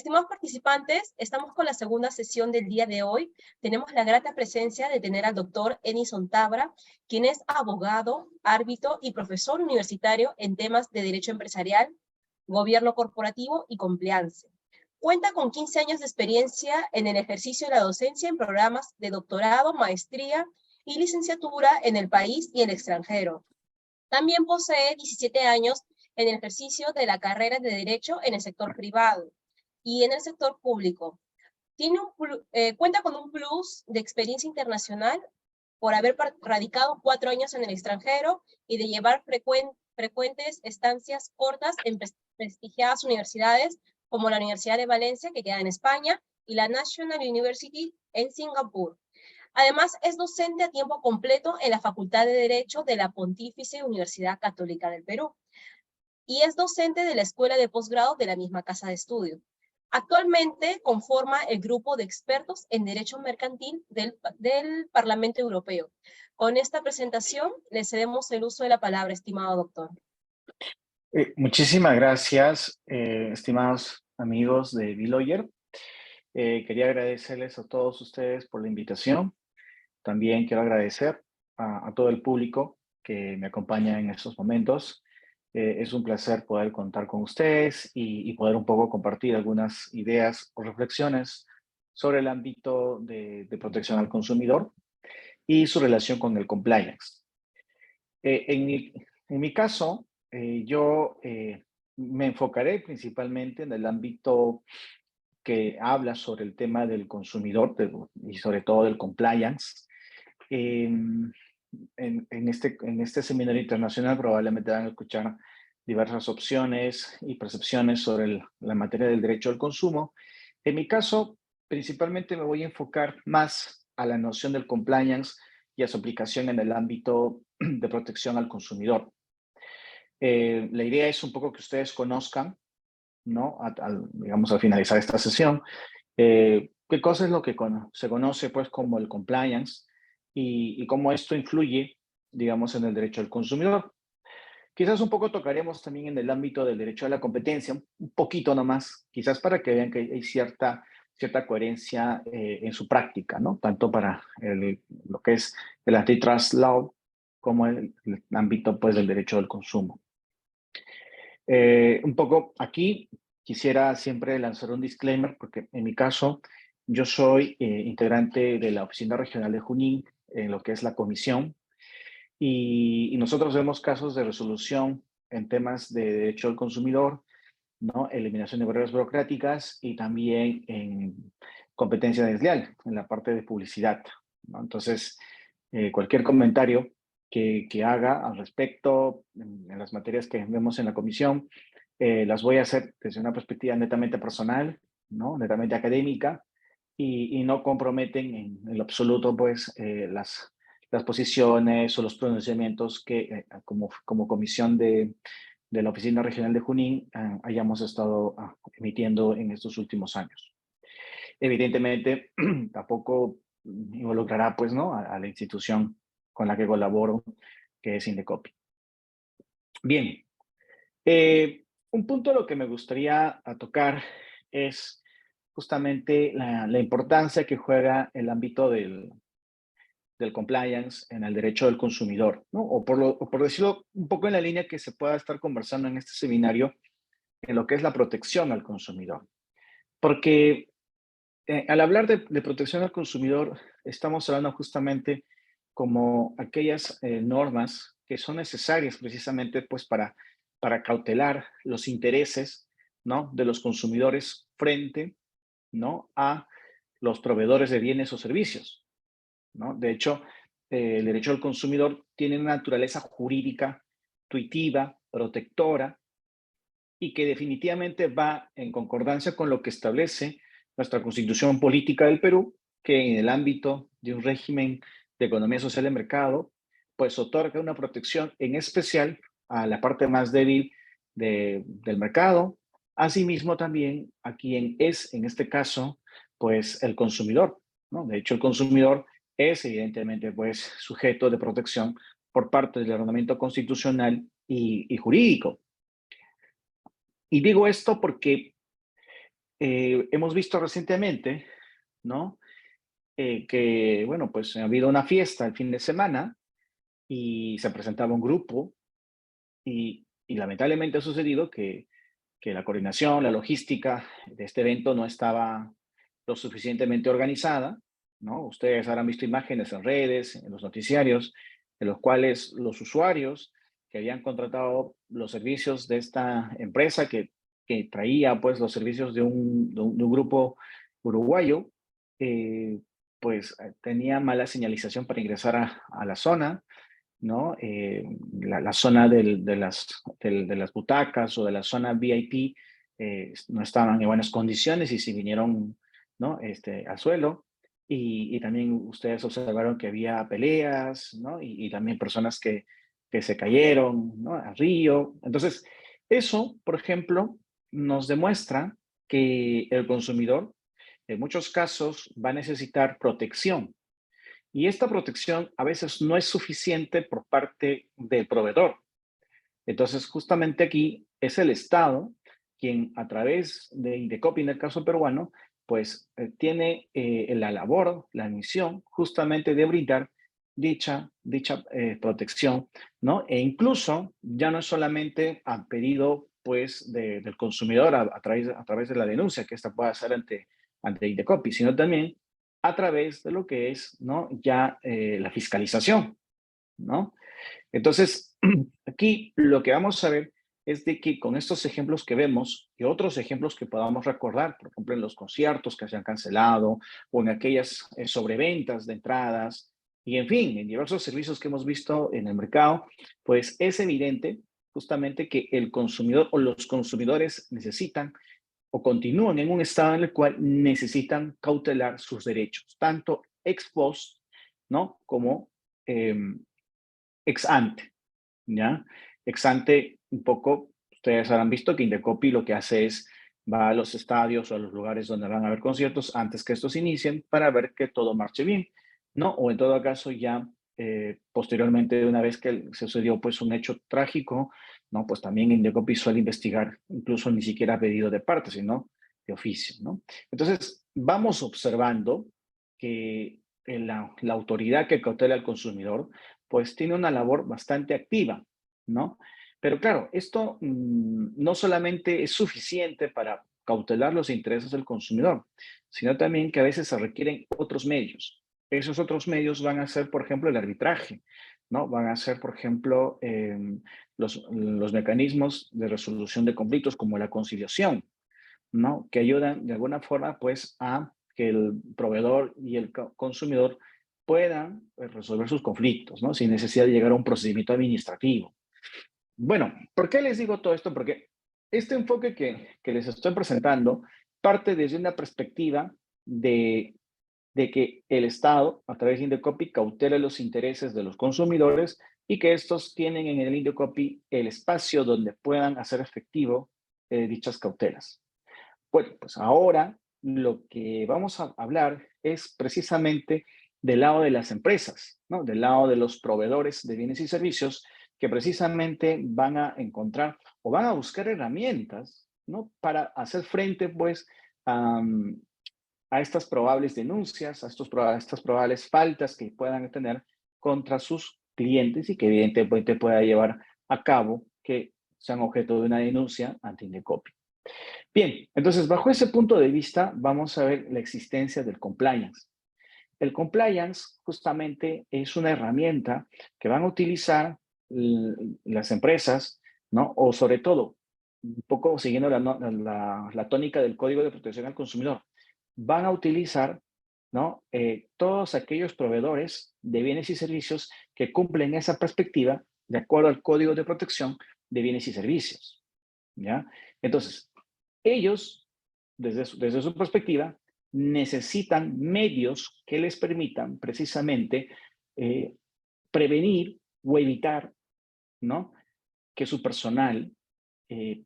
Estimados participantes, estamos con la segunda sesión del día de hoy. Tenemos la grata presencia de tener al doctor Edison Tabra, quien es abogado, árbitro y profesor universitario en temas de derecho empresarial, gobierno corporativo y compliance. Cuenta con 15 años de experiencia en el ejercicio de la docencia en programas de doctorado, maestría y licenciatura en el país y el extranjero. También posee 17 años en el ejercicio de la carrera de Derecho en el sector privado y en el sector público. Cuenta con un plus de experiencia internacional por haber radicado 4 años en el extranjero y de llevar frecuentes estancias cortas en prestigiadas universidades como la Universidad de Valencia, que queda en España, y la National University en Singapur. Además, es docente a tiempo completo en la Facultad de Derecho de la Pontificia Universidad Católica del Perú y es docente de la Escuela de Posgrado de la misma casa de estudio. Actualmente conforma el grupo de expertos en Derecho Mercantil del Parlamento Europeo. Con esta presentación le cedemos el uso de la palabra, estimado doctor. Muchísimas gracias, estimados amigos de B-Lawyer. Quería agradecerles a todos ustedes por la invitación. También quiero agradecer a todo el público que me acompaña en estos momentos. Es un placer poder contar con ustedes y poder un poco compartir algunas ideas o reflexiones sobre el ámbito de protección al consumidor y su relación con el compliance. En mi caso, yo me enfocaré principalmente en el ámbito que habla sobre el tema del consumidor y sobre todo del compliance. En este seminario internacional probablemente van a escuchar diversas opciones y percepciones sobre la materia del derecho al consumo. En mi caso, principalmente me voy a enfocar más a la noción del compliance y a su aplicación en el ámbito de protección al consumidor. La idea es un poco que ustedes conozcan, ¿no? Digamos, al finalizar esta sesión, qué cosa es lo que se conoce pues como el compliance y cómo esto influye, digamos, en el derecho al consumidor. Quizás un poco tocaremos también en el ámbito del derecho a la competencia, un poquito nomás, quizás para que vean que hay cierta coherencia en su práctica, ¿no? Tanto para lo que es el antitrust law como el ámbito pues del derecho al consumo. Un poco aquí quisiera siempre lanzar un disclaimer porque en mi caso yo soy integrante de la Oficina Regional de Junín en lo que es la comisión y nosotros vemos casos de resolución en temas de derecho al consumidor, ¿no? Eliminación de barreras burocráticas y también en competencia desleal, en la parte de publicidad, ¿no? Entonces, cualquier comentario que haga al respecto en las materias que vemos en la comisión, las voy a hacer desde una perspectiva netamente personal, ¿no? Netamente académica y no comprometen en lo absoluto pues, las posiciones o los pronunciamientos que como comisión de la Oficina Regional de Junín hayamos estado emitiendo en estos últimos años. Evidentemente, tampoco involucrará pues, ¿no? a la institución con la que colaboro, que es Indecopi. Bien, un punto lo que me gustaría tocar es justamente la importancia que juega el ámbito del compliance en el derecho del consumidor, ¿no? O por decirlo un poco en la línea que se pueda estar conversando en este seminario, en lo que es la protección al consumidor. Porque al hablar de protección al consumidor, estamos hablando justamente como aquellas normas que son necesarias precisamente pues para cautelar los intereses, ¿no? de los consumidores frente, ¿no? a los proveedores de bienes o servicios, ¿no? De hecho, el derecho al consumidor tiene una naturaleza jurídica, tuitiva, protectora, y que definitivamente va en concordancia con lo que establece nuestra Constitución Política del Perú, que en el ámbito de un régimen de economía social de mercado, pues otorga una protección en especial a la parte más débil del mercado, asimismo también a quien es, en este caso, pues el consumidor, ¿no? De hecho, el consumidor es evidentemente pues sujeto de protección por parte del ordenamiento constitucional y jurídico. Y digo esto porque hemos visto recientemente, ¿no? Que, bueno, pues ha habido una fiesta el fin de semana y se presentaba un grupo y lamentablemente ha sucedido que la coordinación, la logística de este evento no estaba lo suficientemente organizada, ¿no? Ustedes habrán visto imágenes en redes, en los noticiarios, en los cuales los usuarios que habían contratado los servicios de esta empresa que traía pues los servicios de un grupo uruguayo, eh, pues tenía mala señalización para ingresar a la zona, ¿no? La zona de las butacas o de la zona VIP no estaban en buenas condiciones y se vinieron, ¿no? Al suelo. Y también ustedes observaron que había peleas, ¿no? Y también personas que se cayeron, ¿no? Al río. Entonces, eso, por ejemplo, nos demuestra que el consumidor en muchos casos va a necesitar protección y esta protección a veces no es suficiente por parte del proveedor. Entonces, justamente aquí es el Estado quien a través de Indecopi, en el caso peruano, pues tiene la labor, la misión justamente de brindar dicha protección, ¿no? E incluso ya no es solamente a pedido pues del consumidor a través de la denuncia que esta pueda hacer ante Indecopi, sino también a través de lo que es, ¿no? Ya la fiscalización, ¿no? Entonces, aquí lo que vamos a ver es de que con estos ejemplos que vemos y otros ejemplos que podamos recordar, por ejemplo, en los conciertos que se han cancelado o en aquellas sobreventas de entradas y en fin, en diversos servicios que hemos visto en el mercado, pues es evidente justamente que el consumidor o los consumidores necesitan o continúan en un estado en el cual necesitan cautelar sus derechos, tanto ex post, ¿no? Como eh, ex ante. ¿Ya? Ex ante, un poco, ustedes habrán visto que Indecopi lo que hace es va a los estadios o a los lugares donde van a haber conciertos antes que estos inicien para ver que todo marche bien, ¿no? O en todo caso ya posteriormente, una vez que se sucedió pues un hecho trágico, ¿no? Pues también Indecopi suele investigar, incluso ni siquiera a pedido de parte, sino de oficio, ¿no? Entonces, vamos observando que la autoridad que cautela al consumidor pues tiene una labor bastante activa, ¿no? Pero claro, esto no solamente es suficiente para cautelar los intereses del consumidor, sino también que a veces se requieren otros medios. Esos otros medios van a ser, por ejemplo, el arbitraje, ¿no? Van a ser, por ejemplo, los mecanismos de resolución de conflictos como la conciliación, ¿no? Que ayudan de alguna forma, pues, a que el proveedor y el consumidor puedan resolver sus conflictos, ¿no? Sin necesidad de llegar a un procedimiento administrativo. Bueno, ¿por qué les digo todo esto? Porque este enfoque que les estoy presentando parte desde una perspectiva de que el Estado, a través de Indecopi, cautela los intereses de los consumidores y que estos tienen en el Indecopi el espacio donde puedan hacer efectivo dichas cautelas. Bueno, pues ahora lo que vamos a hablar es precisamente del lado de las empresas, ¿no? Del lado de los proveedores de bienes y servicios que precisamente van a encontrar o van a buscar herramientas, ¿no? Para hacer frente, pues, a estas probables denuncias, a estas probables faltas que puedan tener contra sus clientes y que evidentemente pueda llevar a cabo que sean objeto de una denuncia ante Indecopi. Bien, entonces bajo ese punto de vista vamos a ver la existencia del compliance. El compliance justamente es una herramienta que van a utilizar las empresas, ¿no? O sobre todo, un poco siguiendo la tónica del Código de Protección al Consumidor, van a utilizar, ¿no? Todos aquellos proveedores de bienes y servicios que cumplen esa perspectiva de acuerdo al Código de Protección de Bienes y Servicios, ¿ya? Entonces, ellos, desde su perspectiva, necesitan medios que les permitan precisamente eh, prevenir o evitar, ¿no? Que su personal,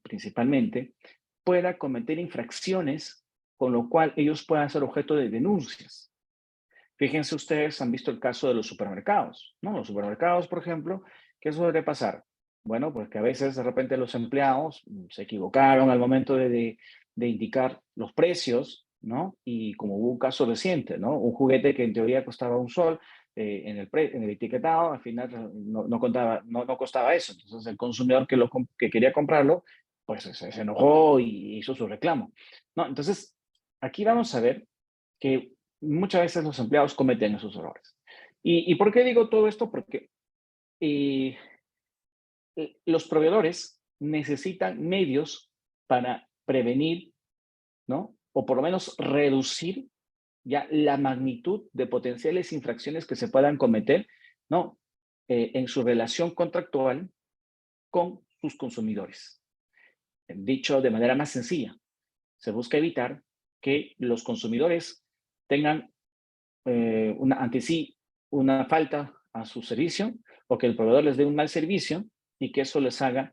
principalmente, pueda cometer infracciones con lo cual ellos puedan ser objeto de denuncias. Fíjense ustedes, han visto el caso de los supermercados, ¿no? Los supermercados, por ejemplo, ¿qué suele pasar? Bueno, pues que a veces de repente los empleados se equivocaron al momento de indicar los precios, ¿no? Y como hubo un caso reciente, ¿no? Un juguete que en teoría costaba $1, en el etiquetado, al final no costaba eso. Entonces el consumidor que quería comprarlo, pues se enojó y hizo su reclamo, ¿no? Entonces, aquí vamos a ver que muchas veces los empleados cometen esos errores. ¿Y por qué digo todo esto? Porque eh, los proveedores necesitan medios para prevenir, ¿no? O por lo menos reducir ya la magnitud de potenciales infracciones que se puedan cometer, ¿no? En su relación contractual con sus consumidores. Dicho de manera más sencilla, se busca evitar que los consumidores tengan ante sí una falta a su servicio o que el proveedor les dé un mal servicio y que eso les haga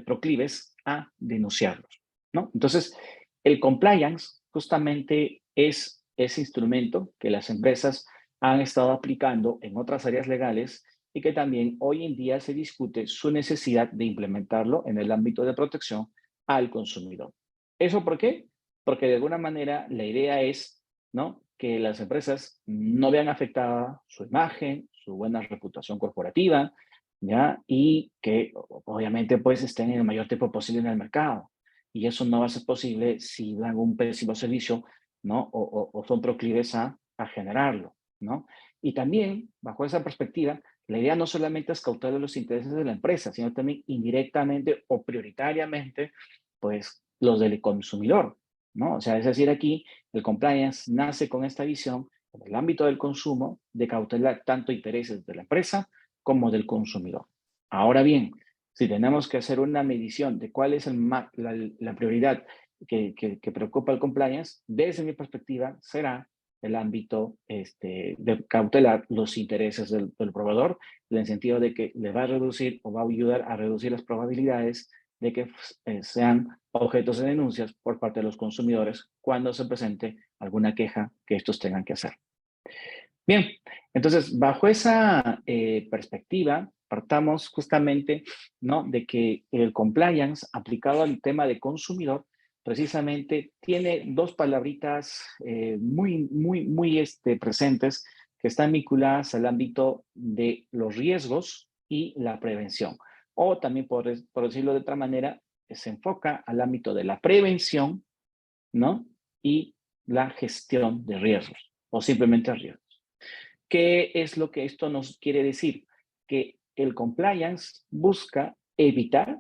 proclives a denunciarlos, ¿no? Entonces, el compliance justamente es ese instrumento que las empresas han estado aplicando en otras áreas legales y que también hoy en día se discute su necesidad de implementarlo en el ámbito de protección al consumidor. ¿Eso por qué? Porque de alguna manera la idea es, ¿no?, que las empresas no vean afectada su imagen, su buena reputación corporativa, ¿ya? Y que obviamente pues estén en el mayor tiempo posible en el mercado. Y eso no va a ser posible si dan un pésimo servicio, ¿no? O son proclives a generarlo, ¿no? Y también, bajo esa perspectiva, la idea no solamente es cautelar los intereses de la empresa, sino también indirectamente o prioritariamente, pues, los del consumidor, ¿no? O sea, es decir, aquí el compliance nace con esta visión en el ámbito del consumo de cautelar tanto intereses de la empresa como del consumidor. Ahora bien, si tenemos que hacer una medición de cuál es la prioridad que preocupa el compliance, desde mi perspectiva será el ámbito de cautelar los intereses del proveedor, en el sentido de que le va a reducir o va a ayudar a reducir las probabilidades de que sean objetos de denuncias por parte de los consumidores cuando se presente alguna queja que estos tengan que hacer. Bien, entonces, bajo esa perspectiva, partamos justamente, ¿no?, de que el compliance aplicado al tema de consumidor precisamente tiene dos palabritas muy presentes que están vinculadas al ámbito de los riesgos y la prevención. O también, por decirlo de otra manera, se enfoca al ámbito de la prevención, ¿no?, y la gestión de riesgos o simplemente riesgos. ¿Qué es lo que esto nos quiere decir? Que el compliance busca evitar,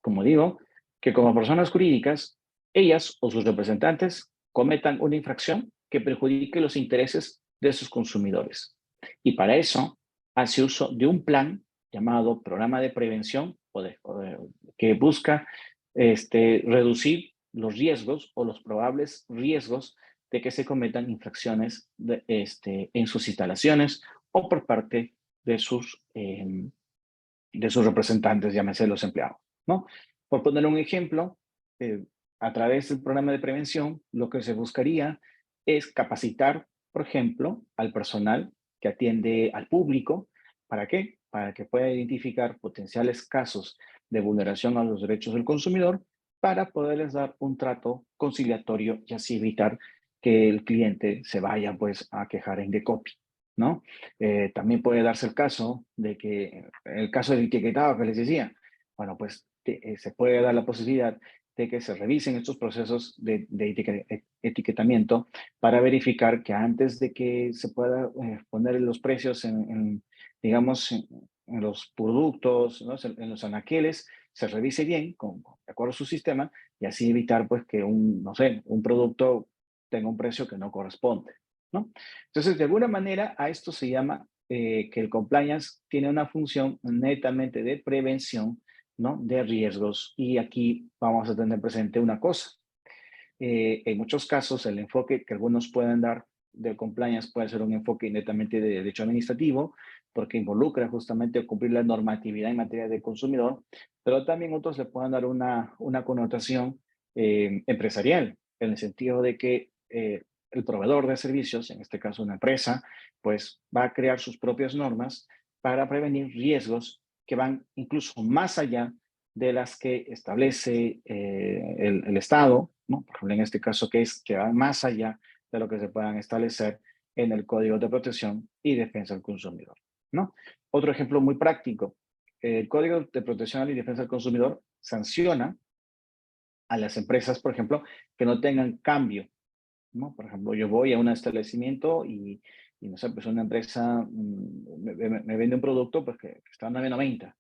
como digo, que como personas jurídicas, ellas o sus representantes cometan una infracción que perjudique los intereses de sus consumidores. Y para eso hace uso de un plan llamado programa de prevención que busca reducir los riesgos o los probables riesgos de que se cometan infracciones en sus instalaciones o por parte de sus representantes, llámese los empleados, ¿no? Por poner un ejemplo, a través del programa de prevención, lo que se buscaría es capacitar, por ejemplo, al personal que atiende al público. ¿Para qué? Para que pueda identificar potenciales casos de vulneración a los derechos del consumidor para poderles dar un trato conciliatorio y así evitar que el cliente se vaya pues a quejar en Indecopi, ¿no? También puede darse el caso de que, el caso del etiquetado que les decía, bueno, pues se puede dar la posibilidad de que se revisen estos procesos de etiquetamiento para verificar que antes de que se pueda poner los precios digamos, en los productos, ¿no?, en los anaqueles, se revise bien, de acuerdo a su sistema, y así evitar pues que no sé, un producto tenga un precio que no corresponde, ¿no? Entonces, de alguna manera, a esto se llama que el compliance tiene una función netamente de prevención, ¿no?, de riesgos. Y aquí vamos a tener presente una cosa. En muchos casos, el enfoque que algunos pueden dar del compliance puede ser un enfoque netamente de derecho administrativo, porque involucra justamente cumplir la normatividad en materia de consumidor, pero también otros le pueden dar una connotación empresarial, en el sentido de que el proveedor de servicios, en este caso una empresa, pues va a crear sus propias normas para prevenir riesgos que van incluso más allá de las que establece el Estado, ¿no? Por ejemplo, en este caso que va más allá de lo que se puedan establecer en el Código de Protección y Defensa del Consumidor, ¿no? Otro ejemplo muy práctico, el Código de Protección y Defensa del Consumidor sanciona a las empresas, por ejemplo, que no tengan cambio, ¿no? Por ejemplo, yo voy a un establecimiento y no sé, pues una empresa me vende un producto pues, que está a 9.90,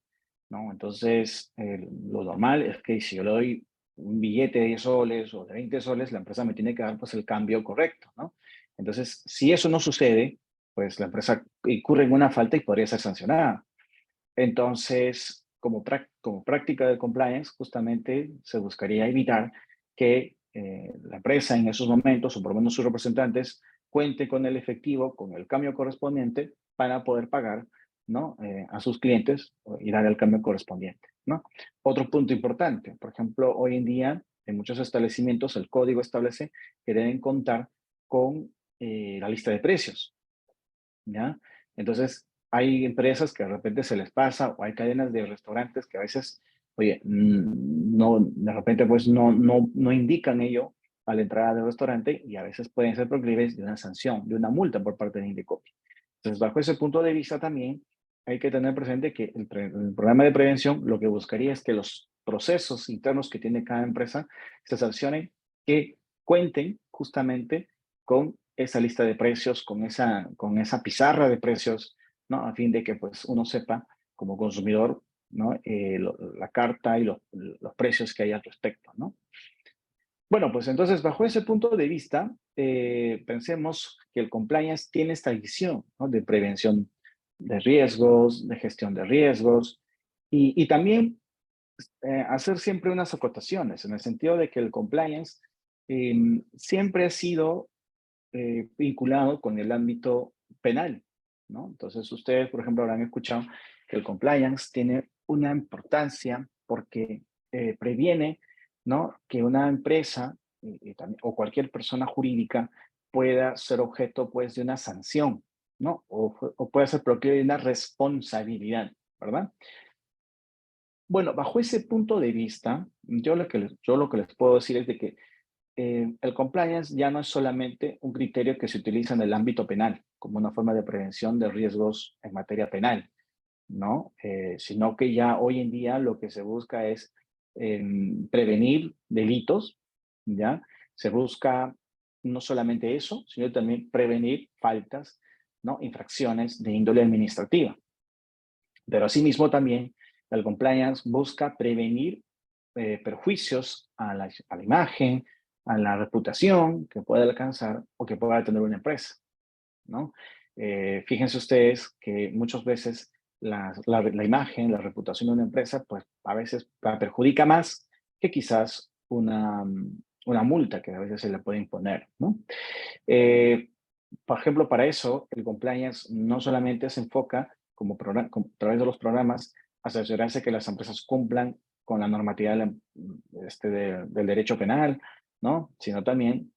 ¿no? Entonces, lo normal es que si yo le doy un billete de 10 soles o de 20 soles, la empresa me tiene que dar pues el cambio correcto, ¿no? Entonces, si eso no sucede, pues la empresa incurre en una falta y podría ser sancionada. Entonces, como práctica de compliance, justamente se buscaría evitar que la empresa en esos momentos, o por lo menos sus representantes, cuente con el efectivo, con el cambio correspondiente para poder pagar, ¿no? A sus clientes y dar el cambio correspondiente, ¿no? Otro punto importante, por ejemplo, hoy en día en muchos establecimientos el código establece que deben contar con la lista de precios, ¿ya? Entonces, hay empresas que de repente se les pasa, o hay cadenas de restaurantes que a veces, oye, no, de repente pues no indican ello a la entrada del restaurante y a veces pueden ser proclives de una sanción, de una multa por parte de Indecopi. Entonces, bajo ese punto de vista también hay que tener presente que el programa de prevención lo que buscaría es que los procesos internos que tiene cada empresa se sancionen, que cuenten justamente con esa lista de precios, con esa pizarra de precios, ¿no? A fin de que pues uno sepa como consumidor, ¿no? La carta y los precios que hay al respecto, ¿no? Bueno, pues entonces bajo ese punto de vista, pensemos que el compliance tiene esta visión, ¿no? De prevención de riesgos, de gestión de riesgos y también hacer siempre unas acotaciones en el sentido de que el compliance siempre ha sido vinculado con el ámbito penal, ¿no? Entonces, ustedes, por ejemplo, habrán escuchado que el compliance tiene una importancia porque previene, ¿no? Que una empresa o cualquier persona jurídica pueda ser objeto, pues, de una sanción, ¿no? O pueda ser propio de una responsabilidad, ¿verdad? Bueno, bajo ese punto de vista, yo lo que les puedo decir es de que el compliance ya no es solamente un criterio que se utiliza en el ámbito penal como una forma de prevención de riesgos en materia penal, ¿no? Sino que ya hoy en día lo que se busca es prevenir delitos, ¿ya? Se busca no solamente eso, sino también prevenir faltas, ¿no? Infracciones de índole administrativa. Pero asimismo también el compliance busca prevenir perjuicios a la imagen, a la reputación que pueda alcanzar o que pueda tener una empresa, ¿no? Fíjense ustedes que muchas veces la imagen, la reputación de una empresa, pues a veces la perjudica más que quizás una multa que a veces se le puede imponer, ¿no? Eh, por ejemplo, para eso, el compliance no solamente se enfoca a través de los programas a asegurarse que las empresas cumplan con la normatividad del derecho penal, ¿no? Sino también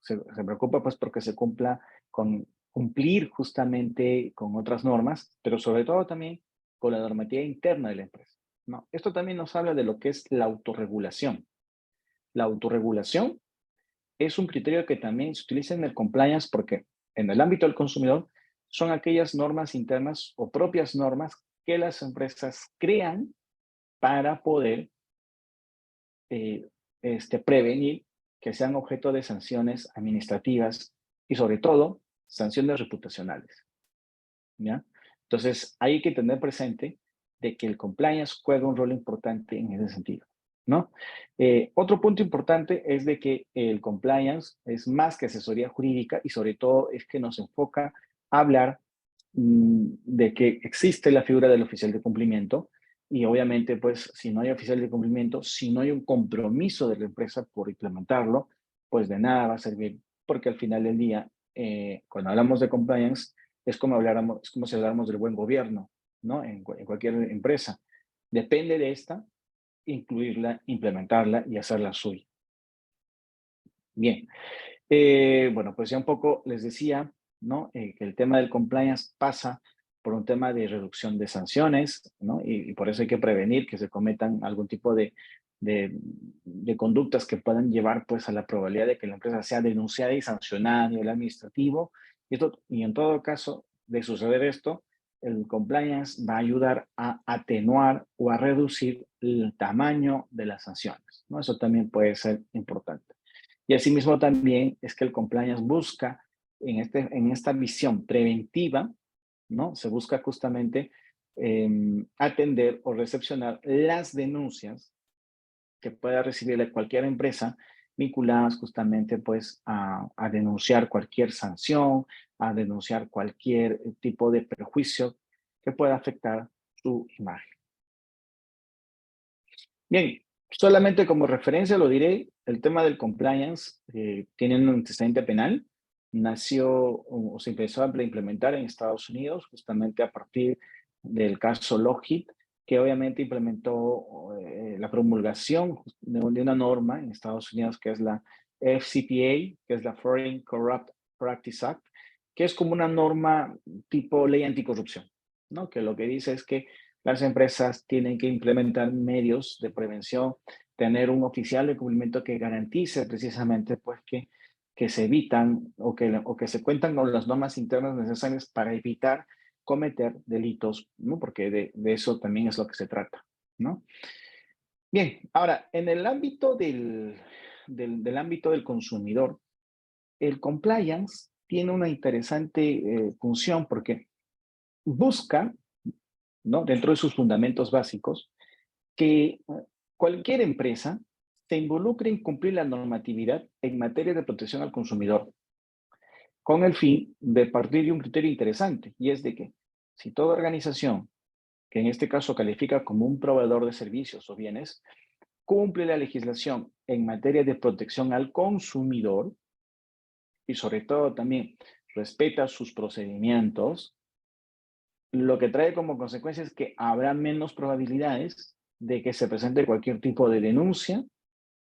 se preocupa pues porque se cumpla con cumplir justamente con otras normas, pero sobre todo también con la normativa interna de la empresa, ¿no? Esto también nos habla de lo que es la autorregulación. La autorregulación es un criterio que también se utiliza en el compliance porque en el ámbito del consumidor son aquellas normas internas o propias normas que las empresas crean para poder eh, prevenir que sean objeto de sanciones administrativas y sobre todo sanciones reputacionales, ¿ya? Entonces hay que tener presente de que el compliance juega un rol importante en ese sentido, ¿no? Otro punto importante es de que el compliance es más que asesoría jurídica y sobre todo es que nos enfoca a hablar de que existe la figura del oficial de cumplimiento y obviamente pues si no hay oficial de cumplimiento, si no hay un compromiso de la empresa por implementarlo, pues de nada va a servir porque al final del día, cuando hablamos de compliance, es como si habláramos del buen gobierno, ¿no? En cualquier empresa. Depende de esta, incluirla, implementarla y hacerla suya. Bien. Bueno, pues ya un poco les decía, ¿no? Que el tema del compliance pasa por un tema de reducción de sanciones, ¿no? Y por eso hay que prevenir que se cometan algún tipo de conductas que puedan llevar pues a la probabilidad de que la empresa sea denunciada y sancionada a nivel administrativo. Y en todo caso de suceder esto, el compliance va a ayudar a atenuar o a reducir el tamaño de las sanciones, ¿no? Eso también puede ser importante. Y asimismo también es que el compliance busca en esta visión preventiva, ¿no? Se busca justamente atender o recepcionar las denuncias que pueda recibir cualquier empresa vinculadas justamente pues a denunciar cualquier sanción, a denunciar cualquier tipo de perjuicio que pueda afectar su imagen. Bien, solamente como referencia lo diré, el tema del compliance tiene un antecedente penal, nació o se empezó a implementar en Estados Unidos justamente a partir del caso Lockheed, que obviamente implementó la promulgación de una norma en Estados Unidos que es la FCPA, que es la Foreign Corrupt Practice Act, que es como una norma tipo ley anticorrupción, ¿no? Que lo que dice es que las empresas tienen que implementar medios de prevención, tener un oficial de cumplimiento que garantice precisamente pues que se evitan o que se cuentan con las normas internas necesarias para evitar cometer delitos, ¿no? Porque de eso también es lo que se trata, ¿no? Bien, ahora, en el ámbito del ámbito del consumidor, el compliance tiene una interesante función porque busca, ¿no? Dentro de sus fundamentos básicos, que cualquier empresa se involucre en cumplir la normatividad en materia de protección al consumidor, con el fin de partir de un criterio interesante, y es de que si toda organización, que en este caso califica como un proveedor de servicios o bienes, cumple la legislación en materia de protección al consumidor y sobre todo también respeta sus procedimientos, lo que trae como consecuencia es que habrá menos probabilidades de que se presente cualquier tipo de denuncia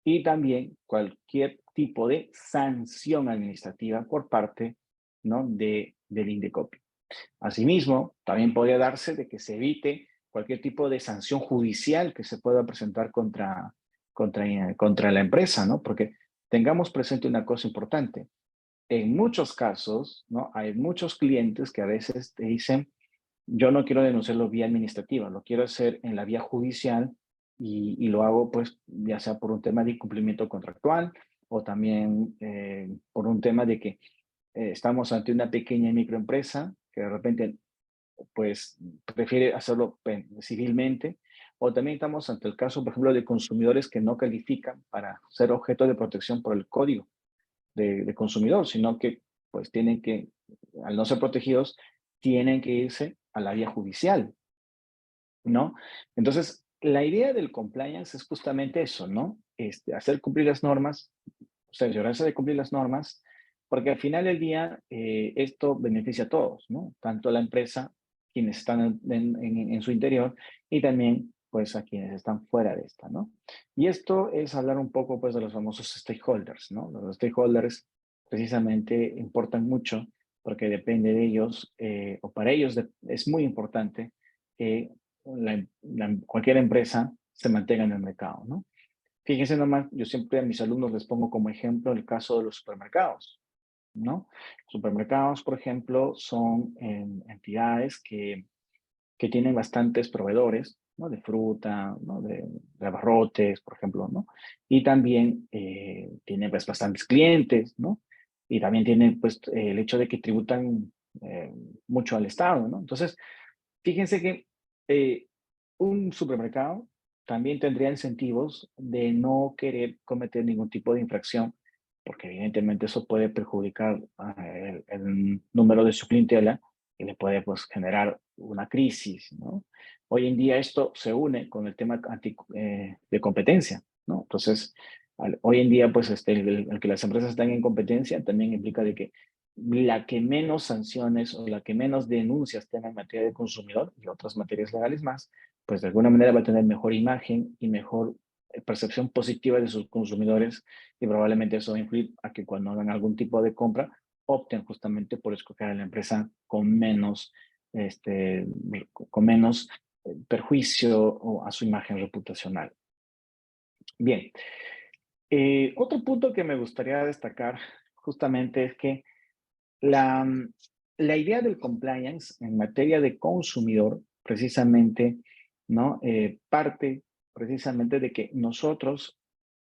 y también cualquier tipo de sanción administrativa por parte, ¿no? del INDECOPI. Asimismo, también podría darse de que se evite cualquier tipo de sanción judicial que se pueda presentar contra la empresa, ¿no? Porque tengamos presente una cosa importante. En muchos casos, ¿no? Hay muchos clientes que a veces te dicen, yo no quiero denunciarlo vía administrativa, lo quiero hacer en la vía judicial y lo hago pues ya sea por un tema de incumplimiento contractual o también por un tema de que estamos ante una pequeña y microempresa que de repente pues prefiere hacerlo civilmente, o también estamos ante el caso, por ejemplo, de consumidores que no califican para ser objeto de protección por el código de consumidor, sino que pues tienen que, al no ser protegidos, tienen que irse a la vía judicial, ¿no? Entonces, la idea del compliance es justamente eso, ¿no? Hacer cumplir las normas, cerciorarse de cumplir las normas, porque al final del día esto beneficia a todos, ¿no? Tanto a la empresa, quienes están en su interior, y también pues a quienes están fuera de esta, ¿no? Y esto es hablar un poco pues de los famosos stakeholders, ¿no? Los stakeholders precisamente importan mucho porque depende de ellos, o para ellos es muy importante que cualquier empresa se mantenga en el mercado, ¿no? Fíjense nomás, yo siempre a mis alumnos les pongo como ejemplo el caso de los supermercados, ¿no? Supermercados, por ejemplo, son entidades que tienen bastantes proveedores, ¿no? De fruta, ¿no? De abarrotes, por ejemplo, ¿no? Y también tienen pues bastantes clientes, ¿no? Y también tienen pues el hecho de que tributan mucho al Estado, ¿no? Entonces, fíjense que eh, un supermercado también tendría incentivos de no querer cometer ningún tipo de infracción, porque evidentemente eso puede perjudicar el número de su clientela y le puede pues, generar una crisis, ¿no? Hoy en día esto se une con el tema de competencia, ¿no? Entonces, hoy en día, pues, el que las empresas estén en competencia también implica de que la que menos sanciones o la que menos denuncias tenga en materia de consumidor y otras materias legales más, pues de alguna manera va a tener mejor imagen y mejor percepción positiva de sus consumidores y probablemente eso va a influir a que cuando hagan algún tipo de compra opten justamente por escoger a la empresa con menos con menos perjuicio a su imagen reputacional. Bien, otro punto que me gustaría destacar justamente es que la, la idea del compliance en materia de consumidor, precisamente, ¿no? Parte precisamente de que nosotros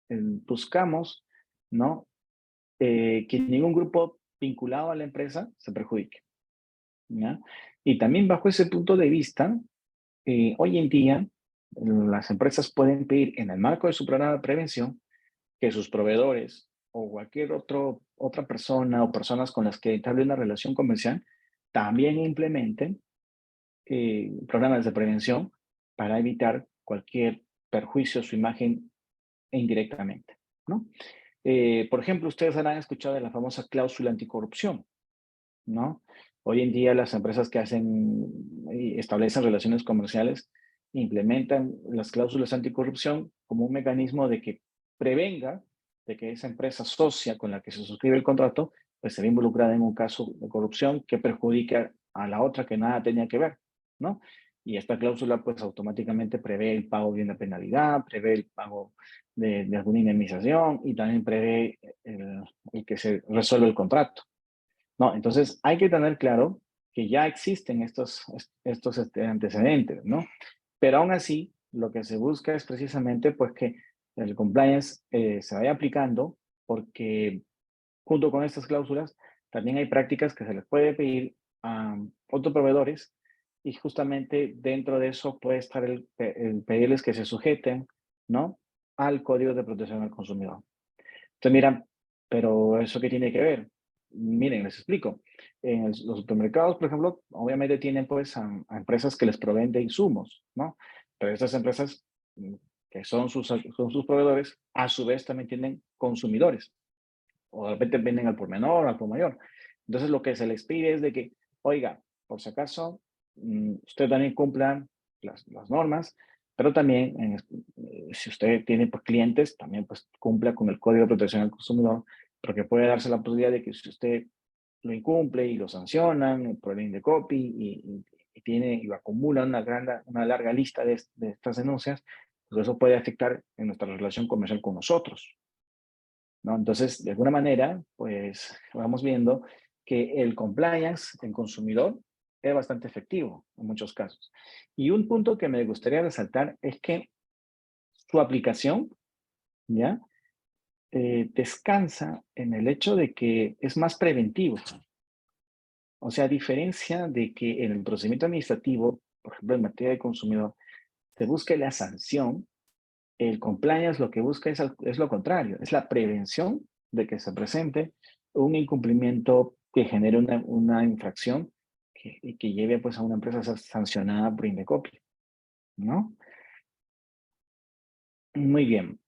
buscamos, ¿no? Que ningún grupo vinculado a la empresa se perjudique, ¿ya? Y también bajo ese punto de vista, hoy en día las empresas pueden pedir en el marco de su programa de prevención que sus proveedores o cualquier otra persona o personas con las que entablem una relación comercial también implementen programas de prevención para evitar cualquier perjuicio a su imagen indirectamente, ¿no? Por ejemplo, ustedes habrán escuchado de la famosa cláusula anticorrupción, ¿no? Hoy en día las empresas que establecen relaciones comerciales implementan las cláusulas anticorrupción como un mecanismo de que prevenga de que esa empresa socia con la que se suscribe el contrato pues se ve involucrada en un caso de corrupción que perjudica a la otra que nada tenía que ver, ¿no? Y esta cláusula pues automáticamente prevé el pago de una penalidad, prevé el pago de alguna indemnización y también prevé el que se resuelva el contrato. No, entonces hay que tener claro que ya existen estos antecedentes, ¿no? Pero aún así, lo que se busca es precisamente pues que el compliance se vaya aplicando porque junto con estas cláusulas también hay prácticas que se les puede pedir a otros proveedores y justamente dentro de eso puede estar el pedirles que se sujeten, ¿no? Al Código de Protección al Consumidor. Entonces, mira, pero ¿eso qué tiene que ver? Miren, les explico. Los supermercados, por ejemplo, obviamente tienen pues a empresas que les proveen de insumos, ¿no? Pero estas empresas que son sus proveedores, a su vez también tienen consumidores, o de repente venden al por menor, al por mayor. Entonces, lo que se les pide es de que, oiga, por si acaso, usted también cumpla las normas, pero también, si usted tiene pues, clientes, también pues cumpla con el Código de Protección al Consumidor, porque puede darse la posibilidad de que si usted lo incumple y lo sancionan por el Indecopy y acumula una larga lista de estas denuncias, pues eso puede afectar en nuestra relación comercial con nosotros, ¿no? Entonces, de alguna manera, pues vamos viendo que el compliance en consumidor es bastante efectivo en muchos casos. Y un punto que me gustaría resaltar es que su aplicación, ¿ya? Descansa en el hecho de que es más preventivo. O sea, a diferencia de que en el procedimiento administrativo, por ejemplo, en materia de consumidor, se busque la sanción, el compliance lo que busca es lo contrario, es la prevención de que se presente un incumplimiento que genere una infracción que lleve pues, a una empresa a ser sancionada por Indecopy, ¿no? Muy bien.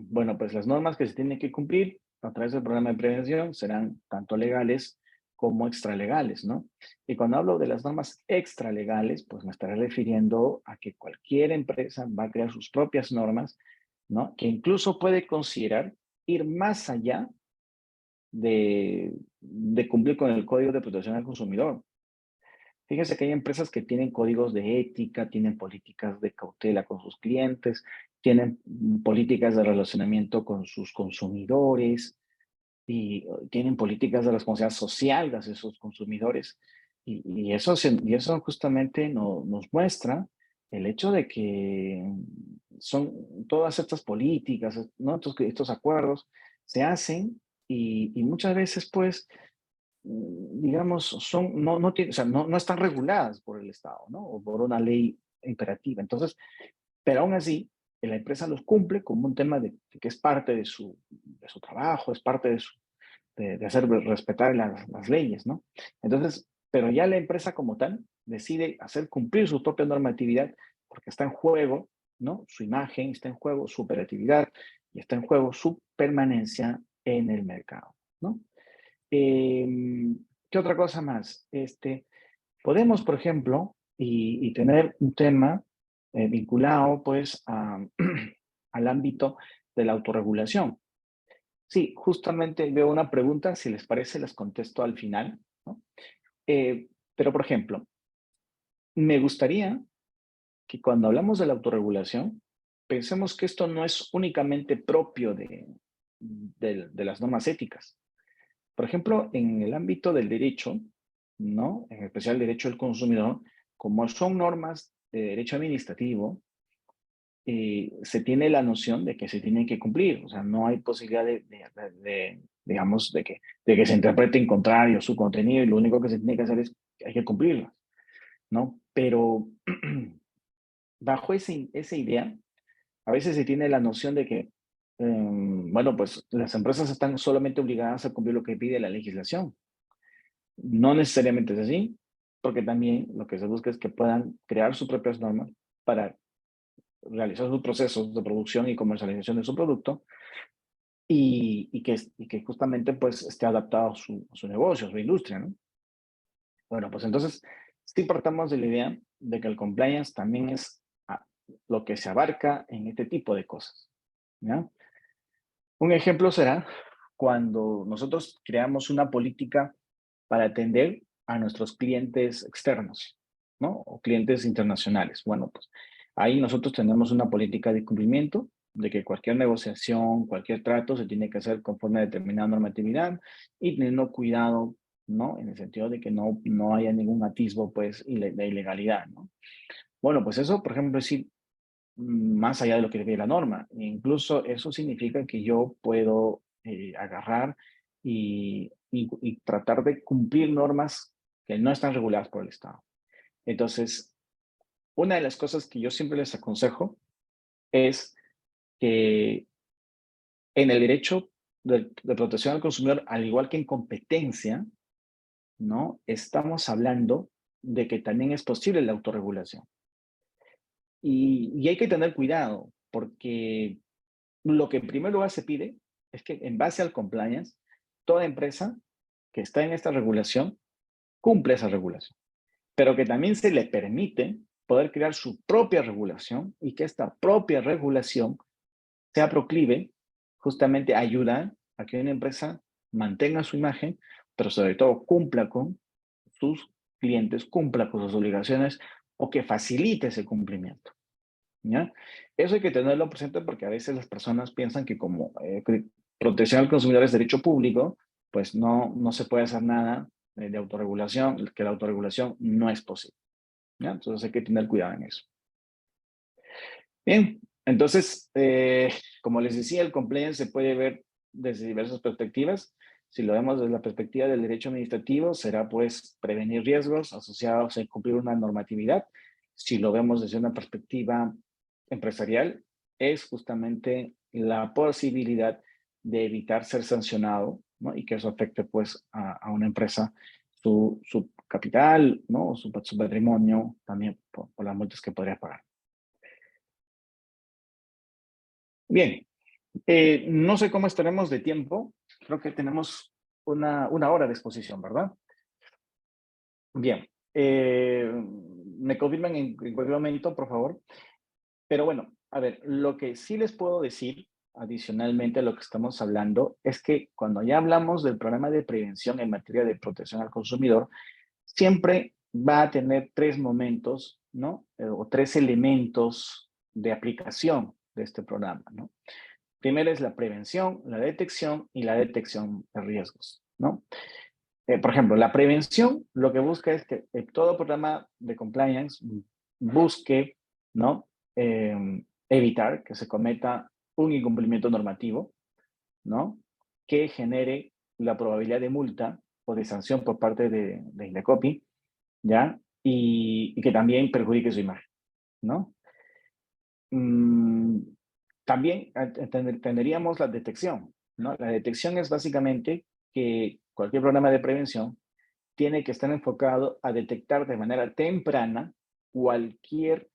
Bueno, pues las normas que se tienen que cumplir a través del programa de prevención serán tanto legales como extralegales, ¿no? Y cuando hablo de las normas extralegales, pues me estaré refiriendo a que cualquier empresa va a crear sus propias normas, ¿no? Que incluso puede considerar ir más allá de cumplir con el Código de Protección al Consumidor. Fíjense que hay empresas que tienen códigos de ética, tienen políticas de cautela con sus clientes, tienen políticas de relacionamiento con sus consumidores y tienen políticas de responsabilidad social hacia sus consumidores. Y eso justamente nos muestra el hecho de que son todas estas políticas, ¿no? Estos acuerdos se hacen y muchas veces pues digamos, o sea, no están reguladas por el Estado, ¿no? O por una ley imperativa. Entonces, pero aún así, la empresa los cumple como un tema de que es parte de su trabajo, es parte de hacer respetar las leyes, ¿no? Entonces, pero ya la empresa como tal decide hacer cumplir su propia normatividad porque está en juego, ¿no? Su imagen, está en juego su operatividad y está en juego su permanencia en el mercado, ¿no? ¿Qué otra cosa más? Podemos, por ejemplo, y tener un tema vinculado pues al ámbito de la autorregulación. Sí, justamente veo una pregunta, si les parece, les contesto al final, ¿no? Pero, por ejemplo, me gustaría que cuando hablamos de la autorregulación, pensemos que esto no es únicamente propio de las normas éticas. Por ejemplo, en el ámbito del derecho, ¿no? En especial el derecho del consumidor, como son normas de derecho administrativo, se tiene la noción de que se tienen que cumplir. O sea, no hay posibilidad digamos, de que se interprete en contrario su contenido y lo único que se tiene que hacer es que hay que cumplirlas, ¿no? Pero bajo esa idea, a veces se tiene la noción de que, bueno, pues las empresas están solamente obligadas a cumplir lo que pide la legislación. No necesariamente es así, porque también lo que se busca es que puedan crear sus propias normas para realizar sus procesos de producción y comercialización de su producto y que justamente pues esté adaptado a su negocio, a su industria, ¿no? Bueno, pues entonces sí partamos de la idea de que el compliance también es lo que se abarca en este tipo de cosas, ¿ya? Un ejemplo será cuando nosotros creamos una política para atender a nuestros clientes externos, ¿no? O clientes internacionales. Bueno, pues ahí nosotros tenemos una política de cumplimiento de que cualquier negociación, cualquier trato se tiene que hacer conforme a determinada normatividad y teniendo cuidado, ¿no? En el sentido de que no haya ningún atisbo, pues, de ilegalidad, ¿no? Bueno, pues eso, por ejemplo, es ir más allá de lo que pide la norma. E incluso eso significa que yo puedo agarrar y tratar de cumplir normas que no están reguladas por el Estado. Entonces, una de las cosas que yo siempre les aconsejo es que en el derecho de protección al consumidor, al igual que en competencia, ¿no? Estamos hablando de que también es posible la autorregulación. Y hay que tener cuidado, porque lo que en primer lugar se pide es que en base al compliance, toda empresa que está en esta regulación cumple esa regulación, pero que también se le permite poder crear su propia regulación y que esta propia regulación sea proclive justamente a ayudar a que una empresa mantenga su imagen, pero sobre todo cumpla con sus clientes, cumpla con sus obligaciones o que facilite ese cumplimiento. ¿Ya? Eso hay que tenerlo presente porque a veces las personas piensan que como protección al consumidor es derecho público, pues no se puede hacer nada de autorregulación, que la autorregulación no es posible. ¿Ya? Entonces hay que tener cuidado en eso. Bien, entonces, como les decía, el compliance se puede ver desde diversas perspectivas. Si lo vemos desde la perspectiva del derecho administrativo, será pues prevenir riesgos asociados a cumplir una normatividad. Si lo vemos desde una perspectiva empresarial, es justamente la posibilidad de evitar ser sancionado, ¿no? Y que eso afecte pues a una empresa, su capital, ¿no? Su patrimonio, también por las multas que podría pagar. Bien, no sé cómo estaremos de tiempo. Creo que tenemos una hora de exposición, ¿verdad? Bien. Me confirman en cualquier momento, por favor. Pero bueno, a ver, lo que sí les puedo decir, adicionalmente a lo que estamos hablando, es que cuando ya hablamos del programa de prevención en materia de protección al consumidor, siempre va a tener tres momentos, ¿no? O tres elementos de aplicación de este programa, ¿no? Primero es la prevención, la detección y la detección de riesgos, ¿no? Por ejemplo, la prevención lo que busca es que todo programa de compliance busque, ¿no? Evitar que se cometa un incumplimiento normativo, ¿no? Que genere la probabilidad de multa o de sanción por parte de Indecopi, ¿ya? Y que también perjudique su imagen, ¿no? Mm, también tendríamos la detección, ¿no? La detección es básicamente que cualquier programa de prevención tiene que estar enfocado a detectar de manera temprana cualquier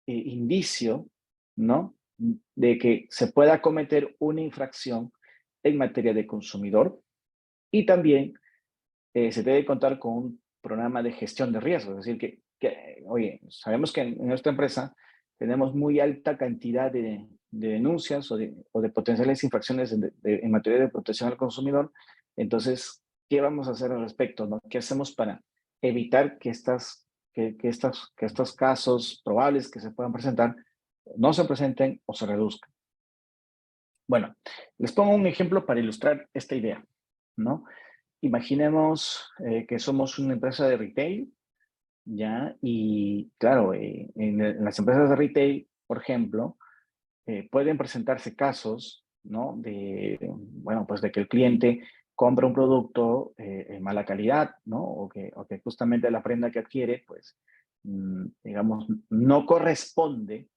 indicio, ¿no? De que se pueda cometer una infracción en materia de consumidor y también se debe contar con un programa de gestión de riesgos, es decir, oye, sabemos que en nuestra empresa tenemos muy alta cantidad de denuncias o de potenciales infracciones en materia de protección al consumidor, entonces, ¿qué vamos a hacer al respecto? ¿No? ¿Qué hacemos para evitar que estos casos probables que se puedan presentar no se presenten o se reduzcan. Bueno, les pongo un ejemplo para ilustrar esta idea, ¿no? Imaginemos que somos una empresa de retail, ¿ya? Y claro, en las empresas de retail, por ejemplo, pueden presentarse casos, ¿no? Bueno, pues de que el cliente compra un producto en mala calidad, ¿no? O que justamente la prenda que adquiere, pues, digamos, no corresponde,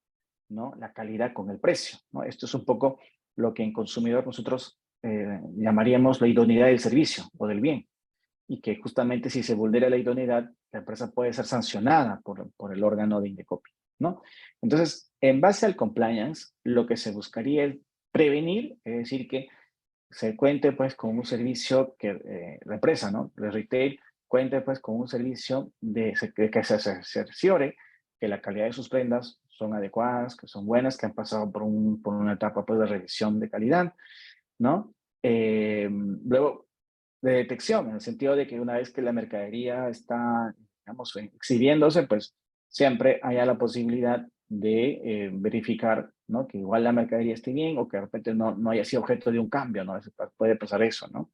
¿no? La calidad con el precio, ¿no? Esto es un poco lo que en consumidor nosotros llamaríamos la idoneidad del servicio o del bien, y que justamente si se vulnera la idoneidad, la empresa puede ser sancionada por el órgano de Indecopi, ¿no? Entonces, en base al compliance, lo que se buscaría es prevenir, es decir, que se cuente pues con un servicio que la empresa, ¿no? El retail cuente pues con un servicio que se cerciore que la calidad de sus prendas son adecuadas, que son buenas, que han pasado por una etapa pues de revisión de calidad, ¿no? Luego, de detección, en el sentido de que una vez que la mercadería está, digamos, exhibiéndose, pues siempre haya la posibilidad de verificar, ¿no? Que igual la mercadería esté bien o que de repente no haya sido objeto de un cambio, ¿no? Puede pasar eso, ¿no?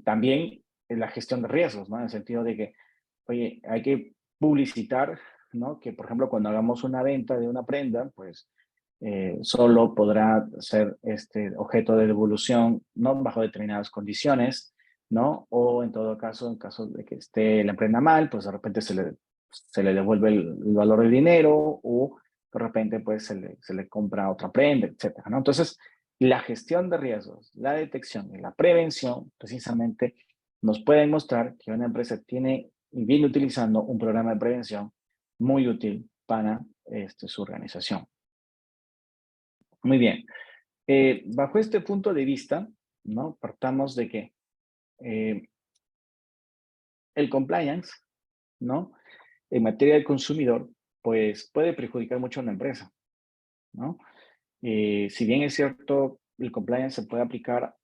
También la gestión de riesgos, ¿no? En el sentido de que, oye, hay que publicitar, ¿no? Que, por ejemplo, cuando hagamos una venta de una prenda, pues solo podrá ser objeto de devolución, ¿no? Bajo determinadas condiciones, ¿no? O en todo caso, en caso de que esté la prenda mal, pues de repente se le devuelve el valor del dinero o de repente pues se le compra otra prenda, etcétera, ¿no? Entonces, la gestión de riesgos, la detección y la prevención precisamente nos pueden mostrar que una empresa tiene y viene utilizando un programa de prevención muy útil para su organización. Muy bien. Bajo este punto de vista, ¿no? Partamos de que el compliance, ¿no? En materia de consumidor, pues puede perjudicar mucho a una empresa, ¿no? Si bien es cierto, el compliance se puede aplicar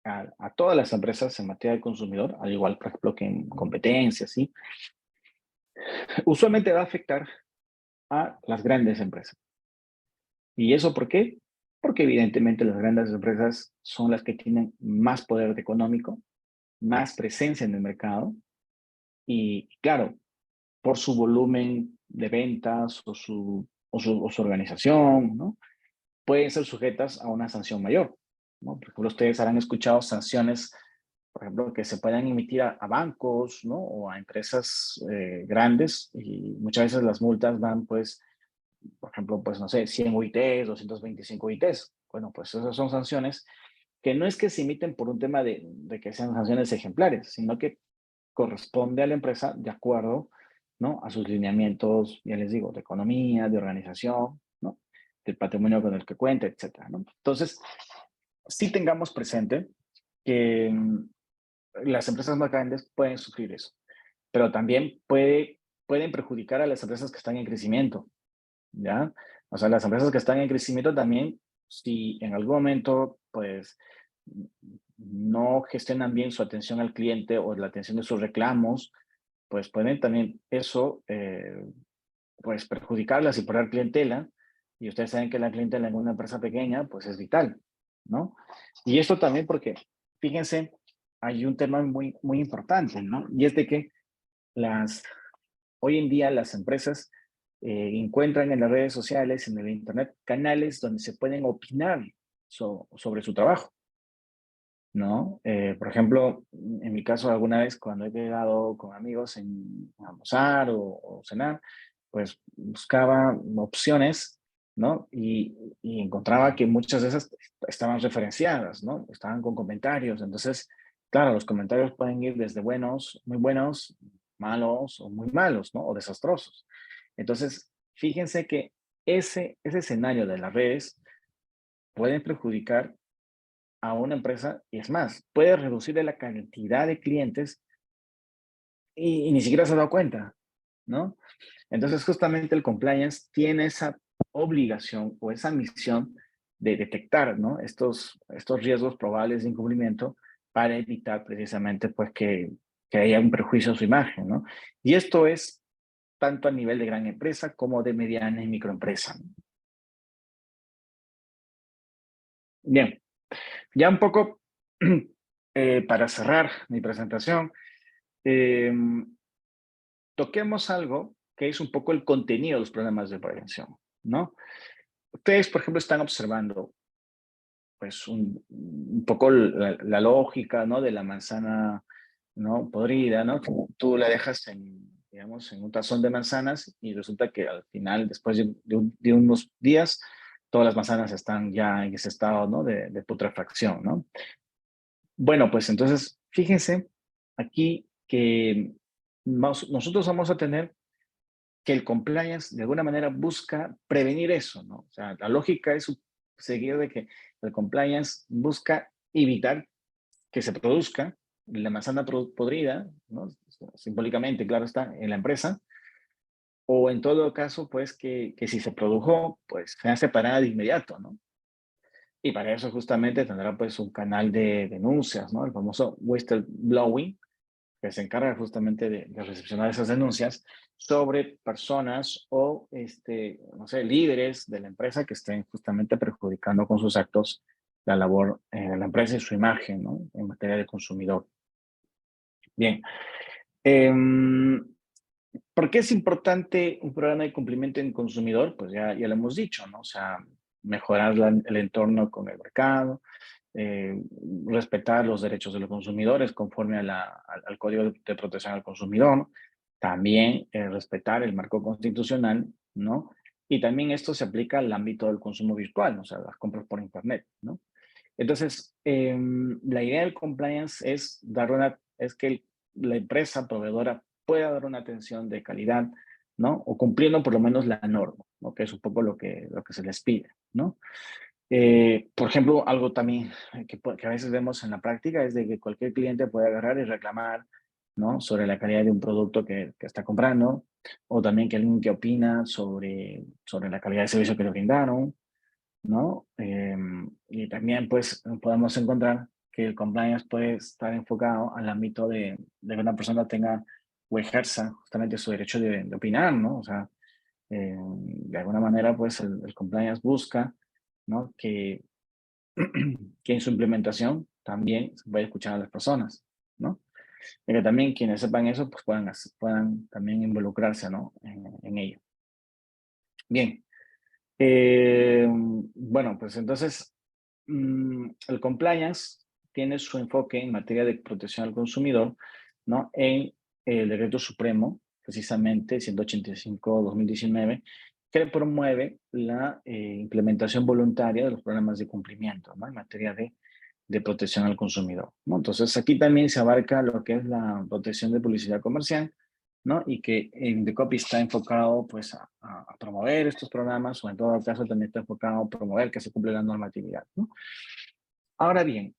a todas las empresas en materia de consumidor, al igual, por ejemplo, que en competencias, ¿sí? Usualmente va a afectar a las grandes empresas. ¿Y eso por qué? Porque evidentemente las grandes empresas son las que tienen más poder económico, más presencia en el mercado y, claro, por su volumen de ventas o su organización, ¿no? Pueden ser sujetas a una sanción mayor, ¿no? Por ejemplo, ustedes habrán escuchado sanciones, por ejemplo, que se puedan emitir a bancos, ¿no? O a empresas grandes y muchas veces las multas van, pues, por ejemplo, pues, no sé, 100 UITs, 225 UITs. Bueno, pues esas son sanciones que no es que se emiten por un tema de que sean sanciones ejemplares, sino que corresponde a la empresa de acuerdo, ¿no? A sus lineamientos, ya les digo, de economía, de organización, ¿no? Del patrimonio con el que cuenta, etcétera, ¿no? Entonces, sí tengamos presente que las empresas más grandes pueden sufrir eso, pero también pueden perjudicar a las empresas que están en crecimiento, ¿ya? O sea, las empresas que están en crecimiento también, si en algún momento, pues, no gestionan bien su atención al cliente o la atención de sus reclamos, pues pueden también eso, pues, perjudicarlas y perder clientela. Y ustedes saben que la clientela en una empresa pequeña, pues, es vital, ¿no? Y esto también porque, fíjense, hay un tema muy, muy importante, ¿no? Y es de que hoy en día las empresas encuentran en las redes sociales, en el Internet, canales donde se pueden opinar sobre su trabajo, ¿no? Por ejemplo, en mi caso, alguna vez cuando he quedado con amigos a almorzar o cenar, pues buscaba opciones, ¿no? Y encontraba que muchas de esas estaban referenciadas, ¿no? Estaban con comentarios. Entonces, claro, los comentarios pueden ir desde buenos, malos o muy malos, ¿no? O desastrosos. Entonces, fíjense que ese escenario de las redes pueden perjudicar a una empresa y es más, puede reducirle la cantidad de clientes y ni siquiera se ha dado cuenta, ¿no? Entonces, justamente el compliance tiene esa obligación o esa misión de detectar, ¿no? Estos riesgos probables de incumplimiento para evitar precisamente, pues, que que haya un perjuicio a su imagen, ¿no? Y esto es tanto a nivel de gran empresa como de mediana y microempresa. Bien, ya un poco para cerrar mi presentación, eh, toquemos algo que es un poco el contenido de los programas de prevención, ¿no? Ustedes, por ejemplo, están observando pues un poco la lógica, ¿no? De la manzana, ¿no? Podrida, ¿no? Tú la dejas en, digamos, en un tazón de manzanas y resulta que al final, después de unos días, todas las manzanas están ya en ese estado, ¿no? De putrefacción, ¿no? Bueno, pues entonces, fíjense aquí que nosotros vamos a tener que el compliance de alguna manera busca prevenir eso, ¿no? O sea, la lógica es seguir de que el compliance busca evitar que se produzca la manzana podrida, ¿no? Simbólicamente, claro está, en la empresa, o en todo caso, pues que si se produjo, pues sea separada de inmediato, ¿no? Y para eso justamente tendrá pues un canal de denuncias, ¿no? El famoso whistleblowing, que se encarga justamente de recepcionar esas denuncias sobre personas o, no sé, líderes de la empresa que estén justamente perjudicando con sus actos la labor de la empresa y su imagen, ¿no? En materia de consumidor. Bien. ¿Por qué es importante un programa de cumplimiento en consumidor? Pues ya lo hemos dicho, ¿no? O sea, mejorar el entorno con el mercado, eh, respetar los derechos de los consumidores conforme al Código de Protección al Consumidor, también respetar el marco constitucional, ¿no? Y también esto se aplica al ámbito del consumo virtual, o sea, las compras por Internet, ¿no? Entonces, la idea del compliance es que la empresa proveedora pueda dar una atención de calidad, ¿no? O cumpliendo por lo menos la norma, ¿no? Que es un poco lo que se les pide, ¿no? Por ejemplo, algo también que a veces vemos en la práctica es de que cualquier cliente puede agarrar y reclamar, ¿no? Sobre la calidad de un producto que está comprando, o también que alguien que opina sobre la calidad de servicio que le brindaron, ¿no? Y también, pues, podemos encontrar que el compliance puede estar enfocado al ámbito de que una persona tenga o ejerza justamente su derecho de opinar, ¿no? O sea, de alguna manera, pues, el compliance busca, ¿no? Que en su implementación también se puede escuchar a las personas, ¿no? Y que también quienes sepan eso, pues, puedan también involucrarse, ¿no? En ello. Bien. Bueno, pues entonces, el compliance tiene su enfoque en materia de protección al consumidor, ¿no? En el Decreto Supremo, precisamente 185/2019, que promueve la implementación voluntaria de los programas de cumplimiento, ¿no? En materia de protección al consumidor, ¿no? Entonces, aquí también se abarca lo que es la protección de publicidad comercial, ¿no? Y que en Decopy está enfocado pues a promover estos programas o en todo caso también está enfocado a promover que se cumpla la normatividad, ¿no? Ahora bien,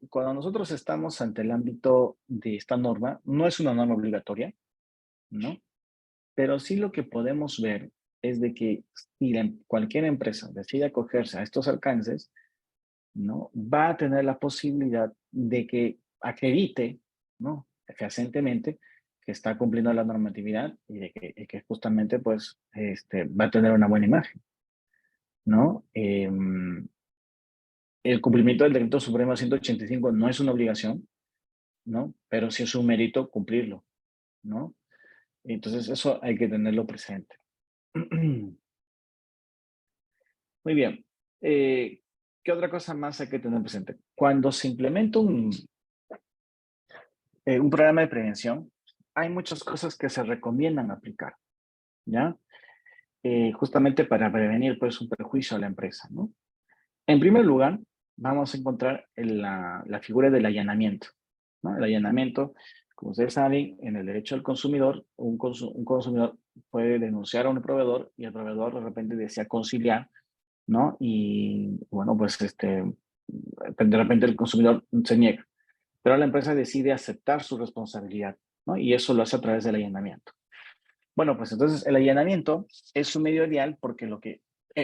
cuando nosotros estamos ante el ámbito de esta norma, no es una norma obligatoria, ¿no? Pero sí lo que podemos ver es de que si cualquier empresa decide acogerse a estos alcances, ¿no? Va a tener la posibilidad de que acredite, ¿no? Fehacientemente que está cumpliendo la normatividad y que justamente pues va a tener una buena imagen, ¿no? El cumplimiento del Decreto Supremo 185 no es una obligación, ¿no? Pero sí es un mérito cumplirlo, ¿no? Entonces eso hay que tenerlo presente. Muy bien. ¿Qué otra cosa más hay que tener presente? Cuando se implementa un programa de prevención, hay muchas cosas que se recomiendan aplicar, ¿ya? Justamente para prevenir pues un perjuicio a la empresa, ¿no? En primer lugar, vamos a encontrar la figura del allanamiento, ¿no? El allanamiento, como ustedes saben, en el derecho del consumidor, un consumidor puede denunciar a un proveedor y el proveedor de repente desea conciliar, ¿no? Y bueno, pues de repente el consumidor se niega, pero la empresa decide aceptar su responsabilidad, ¿no? Y eso lo hace a través del allanamiento. Bueno, pues entonces el allanamiento es un medio ideal porque lo que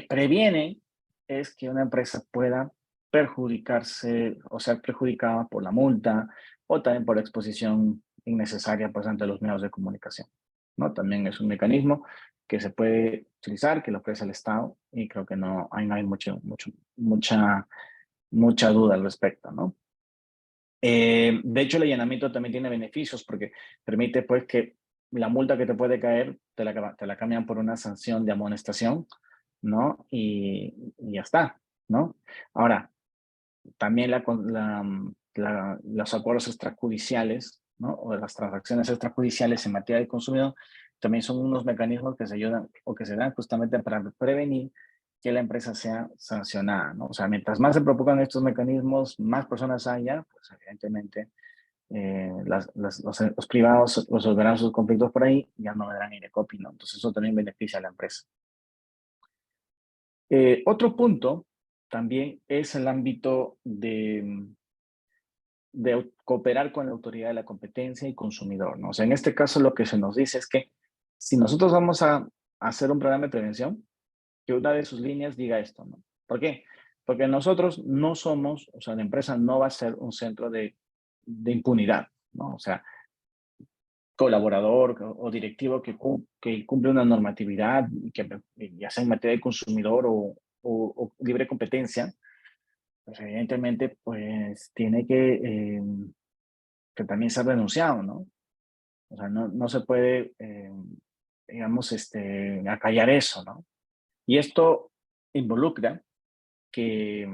previene es que una empresa pueda perjudicarse o ser perjudicada por la multa o también por la exposición innecesaria pues, ante los medios de comunicación, ¿no? También es un mecanismo que se puede utilizar, que lo ofrece el Estado y creo que no hay mucha duda al respecto, ¿no? De hecho, el allanamiento también tiene beneficios porque permite pues que la multa que te puede caer te la cambian por una sanción de amonestación, ¿no? Y ya está, ¿no? Ahora, también los acuerdos extrajudiciales, ¿no? O las transacciones extrajudiciales en materia de consumidor también son unos mecanismos que se ayudan o que se dan justamente para prevenir que la empresa sea sancionada, ¿no? O sea, mientras más se propongan estos mecanismos, más personas haya, pues evidentemente los privados resolverán sus conflictos por ahí y ya no verán INDECOPI, ¿no? Entonces eso también beneficia a la empresa. Otro punto también es el ámbito de cooperar con la autoridad de la competencia y consumidor, ¿no? O sea, en este caso lo que se nos dice es que si nosotros vamos a hacer un programa de prevención, que una de sus líneas diga esto, ¿no? ¿Por qué? Porque nosotros no somos, o sea, la empresa no va a ser un centro de impunidad, ¿no? O sea, colaborador o directivo que cumple una normatividad, ya sea en materia de consumidor o libre competencia, pues evidentemente pues tiene que también ser denunciado, ¿no? O sea, no se puede, digamos, acallar eso, ¿no? Y esto involucra que,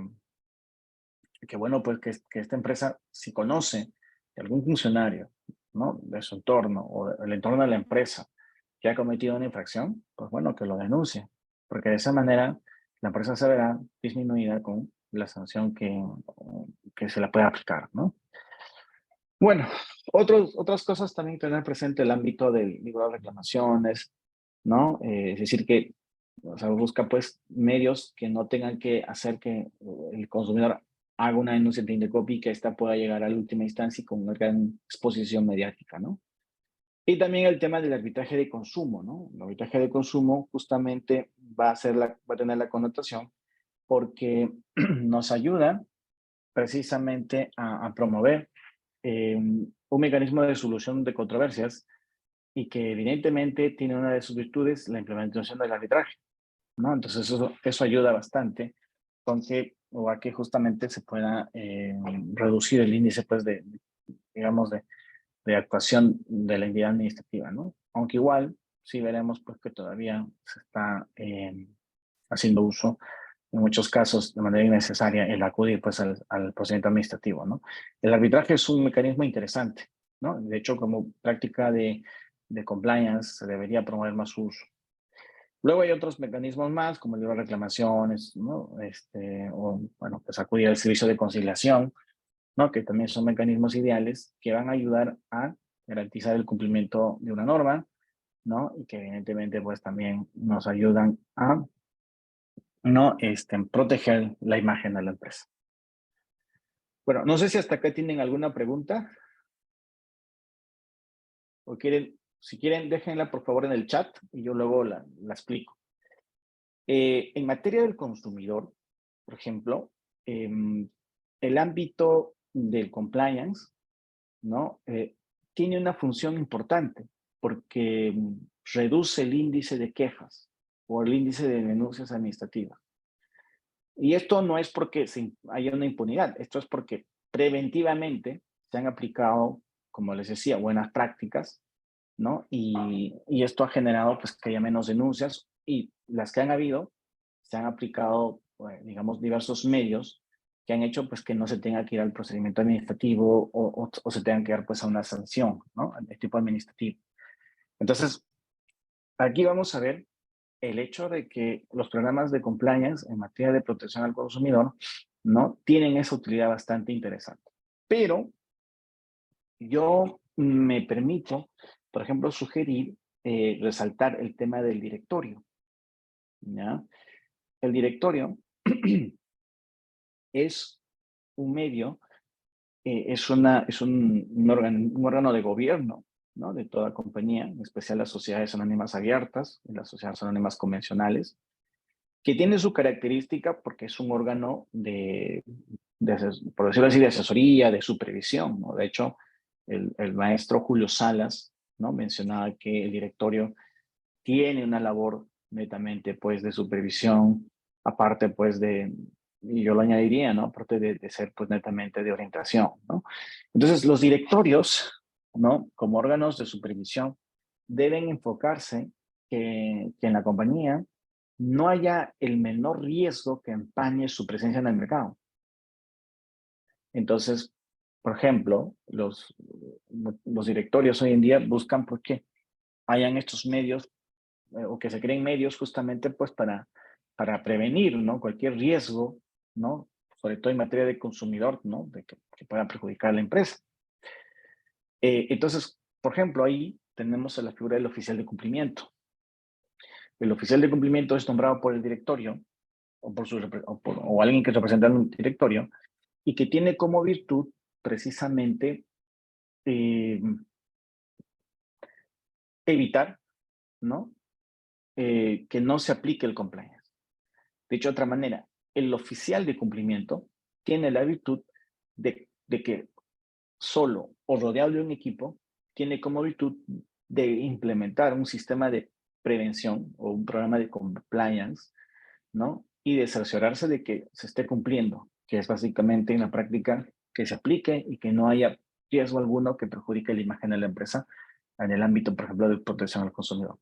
que bueno, pues que esta empresa, si conoce de algún funcionario, ¿no? De su entorno o del entorno de la empresa que ha cometido una infracción, pues bueno, que lo denuncie, porque de esa manera la empresa se verá disminuida con la sanción que se la puede aplicar, ¿no? Bueno, otras cosas también tener presente el ámbito del libro de reclamaciones, ¿no? Es decir, que o sea, busca pues medios que no tengan que hacer que el consumidor haga una denuncia de Indecopy y que ésta pueda llegar a la última instancia y con una gran exposición mediática, ¿no? Y también el tema del arbitraje de consumo, ¿no? El arbitraje de consumo justamente va a tener la connotación porque nos ayuda precisamente a promover un mecanismo de solución de controversias y que evidentemente tiene una de sus virtudes la implementación del arbitraje, ¿no? Entonces eso ayuda bastante con que, o a que justamente se pueda reducir el índice, pues, digamos, de actuación de la entidad administrativa, ¿no? Aunque igual sí veremos, pues, que todavía se está haciendo uso en muchos casos de manera innecesaria el acudir pues al procedimiento administrativo, ¿no? El arbitraje es un mecanismo interesante, ¿no? De hecho, como práctica de compliance se debería promover más su uso. Luego hay otros mecanismos más, como el libro de reclamaciones, ¿no? O, bueno, pues acudir al servicio de conciliación, ¿no? Que también son mecanismos ideales que van a ayudar a garantizar el cumplimiento de una norma, ¿no? Y que evidentemente pues también nos ayudan a no proteger la imagen de la empresa. Bueno, no sé si hasta acá tienen alguna pregunta o quieren, si quieren, déjenla por favor en el chat y yo luego la explico. En materia del consumidor, por ejemplo, el ámbito del compliance, ¿no? Tiene una función importante porque reduce el índice de quejas o el índice de denuncias administrativas. Y esto no es porque haya una impunidad, esto es porque preventivamente se han aplicado, como les decía, buenas prácticas, ¿no? Y esto ha generado pues que haya menos denuncias y las que han habido se han aplicado, pues, digamos, diversos medios que han hecho pues que no se tenga que ir al procedimiento administrativo o se tenga que dar pues a una sanción, ¿no? De tipo administrativo. Entonces, aquí vamos a ver el hecho de que los programas de compliance en materia de protección al consumidor no tienen esa utilidad bastante interesante. Pero yo me permito, por ejemplo, sugerir, resaltar el tema del directorio, ¿ya? El directorio es un medio, es un órgano de gobierno, ¿no? De toda compañía, en especial las sociedades anónimas abiertas y las sociedades anónimas convencionales, que tiene su característica porque es un órgano por decirlo así, de asesoría, de supervisión, ¿no? De hecho, el maestro Julio Salas, ¿no? Mencionaba que el directorio tiene una labor netamente, pues, de supervisión, aparte, pues, y yo lo añadiría, ¿no? Aparte de ser, pues, netamente de orientación, ¿no? Entonces, los directorios, ¿no? Como órganos de supervisión, deben enfocarse que en la compañía no haya el menor riesgo que empañe su presencia en el mercado. Entonces, por ejemplo, los directorios hoy en día buscan por qué hayan estos medios o que se creen medios justamente pues para prevenir, ¿no? Cualquier riesgo, ¿no? Sobre todo en materia de consumidor, ¿no? De que pueda perjudicar a la empresa. Entonces, por ejemplo, ahí tenemos a la figura del oficial de cumplimiento. El oficial de cumplimiento es nombrado por el directorio o alguien que representa al directorio y que tiene como virtud precisamente eh, evitar, ¿no? Que no se aplique el compliance. Dicho de otra manera, el oficial de cumplimiento tiene la virtud de que solo o rodeado de un equipo tiene como virtud de implementar un sistema de prevención o un programa de compliance, ¿no? Y de cerciorarse de que se esté cumpliendo, que es básicamente en la práctica que se aplique y que no haya riesgo alguno que perjudique la imagen de la empresa en el ámbito, por ejemplo, de protección al consumidor,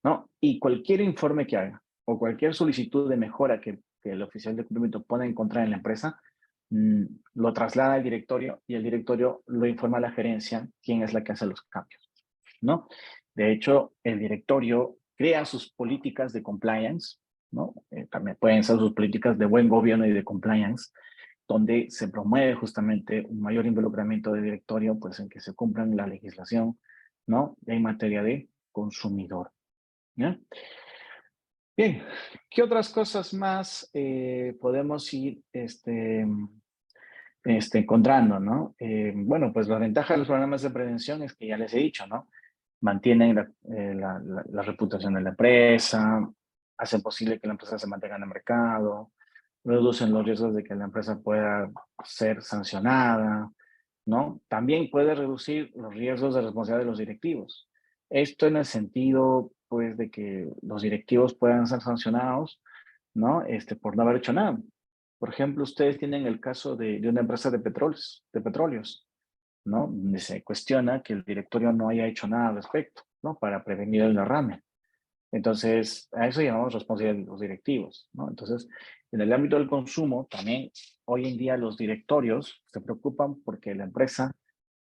¿no? Y cualquier informe que haga o cualquier solicitud de mejora que el oficial de cumplimiento pueda encontrar en la empresa, lo traslada al directorio y el directorio lo informa a la gerencia, quién es la que hace los cambios, ¿no? De hecho, el directorio crea sus políticas de compliance, ¿no? También pueden ser sus políticas de buen gobierno y de compliance, donde se promueve justamente un mayor involucramiento del directorio, pues en que se cumplan la legislación, ¿no? En materia de consumidor, ¿ya? Bien, ¿qué otras cosas más podemos ir encontrando, ¿no? Bueno, pues la ventaja de los programas de prevención es que ya les he dicho, ¿no? Mantienen la reputación de la empresa, hacen posible que la empresa se mantenga en el mercado, reducen los riesgos de que la empresa pueda ser sancionada, ¿no? También puede reducir los riesgos de responsabilidad de los directivos. Esto en el sentido, pues, de que los directivos puedan ser sancionados, ¿no? Por no haber hecho nada. Por ejemplo, ustedes tienen el caso de una empresa de petróleos, ¿no? Donde se cuestiona que el directorio no haya hecho nada al respecto, ¿no? Para prevenir el derrame. Entonces, a eso llamamos responsabilidad de los directivos, ¿no? Entonces, en el ámbito del consumo, también hoy en día los directorios se preocupan porque la empresa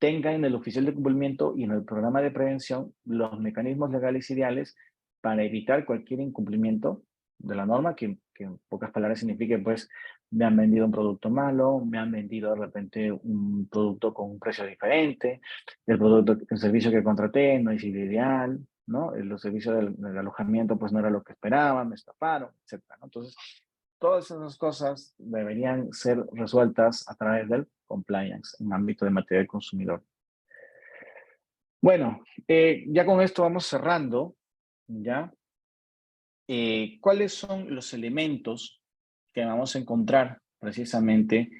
tenga en el oficial de cumplimiento y en el programa de prevención los mecanismos legales ideales para evitar cualquier incumplimiento de la norma, que en pocas palabras signifique, pues, me han vendido un producto malo, me han vendido de repente un producto con un precio diferente, el servicio que contraté no es ideal, ¿no? Los servicios del alojamiento, pues, no era lo que esperaban, me estafaron, etcétera, ¿no? Entonces, todas esas cosas deberían ser resueltas a través del compliance en ámbito de materia del consumidor. Bueno, ya con esto vamos cerrando, ¿ya? ¿Cuáles son los elementos que vamos a encontrar precisamente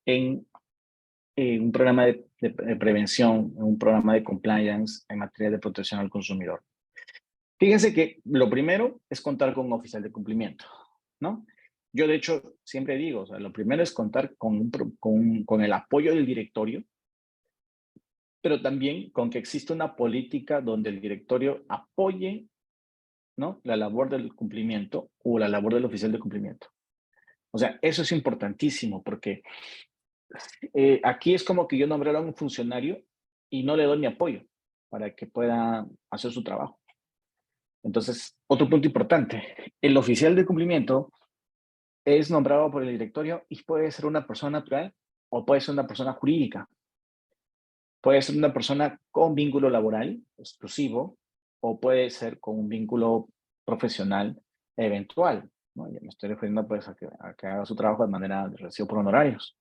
en un programa de prevención, en un programa de compliance en materia de protección al consumidor? Fíjense que lo primero es contar con un oficial de cumplimiento, ¿no? Yo, de hecho, siempre digo, o sea, lo primero es contar con el apoyo del directorio, pero también con que exista una política donde el directorio apoye, ¿no? La labor del cumplimiento o la labor del oficial de cumplimiento. O sea, eso es importantísimo porque aquí es como que yo nombrara a un funcionario y no le doy mi apoyo para que pueda hacer su trabajo. Entonces, otro punto importante, el oficial de cumplimiento es nombrado por el directorio y puede ser una persona natural o puede ser una persona jurídica. Puede ser una persona con vínculo laboral exclusivo o puede ser con un vínculo profesional eventual, ¿no? Ya me estoy refiriendo pues a que haga su trabajo de manera de recibo por honorarios.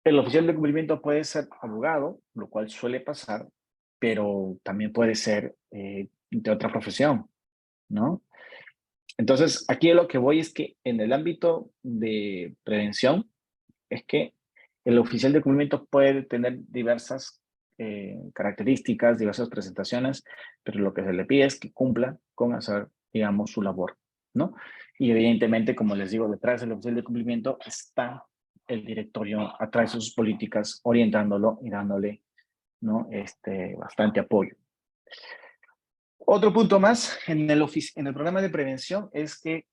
El oficial de cumplimiento puede ser abogado, lo cual suele pasar, pero también puede ser de otra profesión, ¿no? Entonces, aquí lo que voy es que en el ámbito de prevención, es que el oficial de cumplimiento puede tener diversas características, diversas presentaciones, pero lo que se le pide es que cumpla con hacer, digamos, su labor, ¿no? Y evidentemente, como les digo, detrás del oficial de cumplimiento está el directorio atrás de sus políticas, orientándolo y dándole, ¿no? Bastante apoyo. Otro punto más en el programa de prevención es que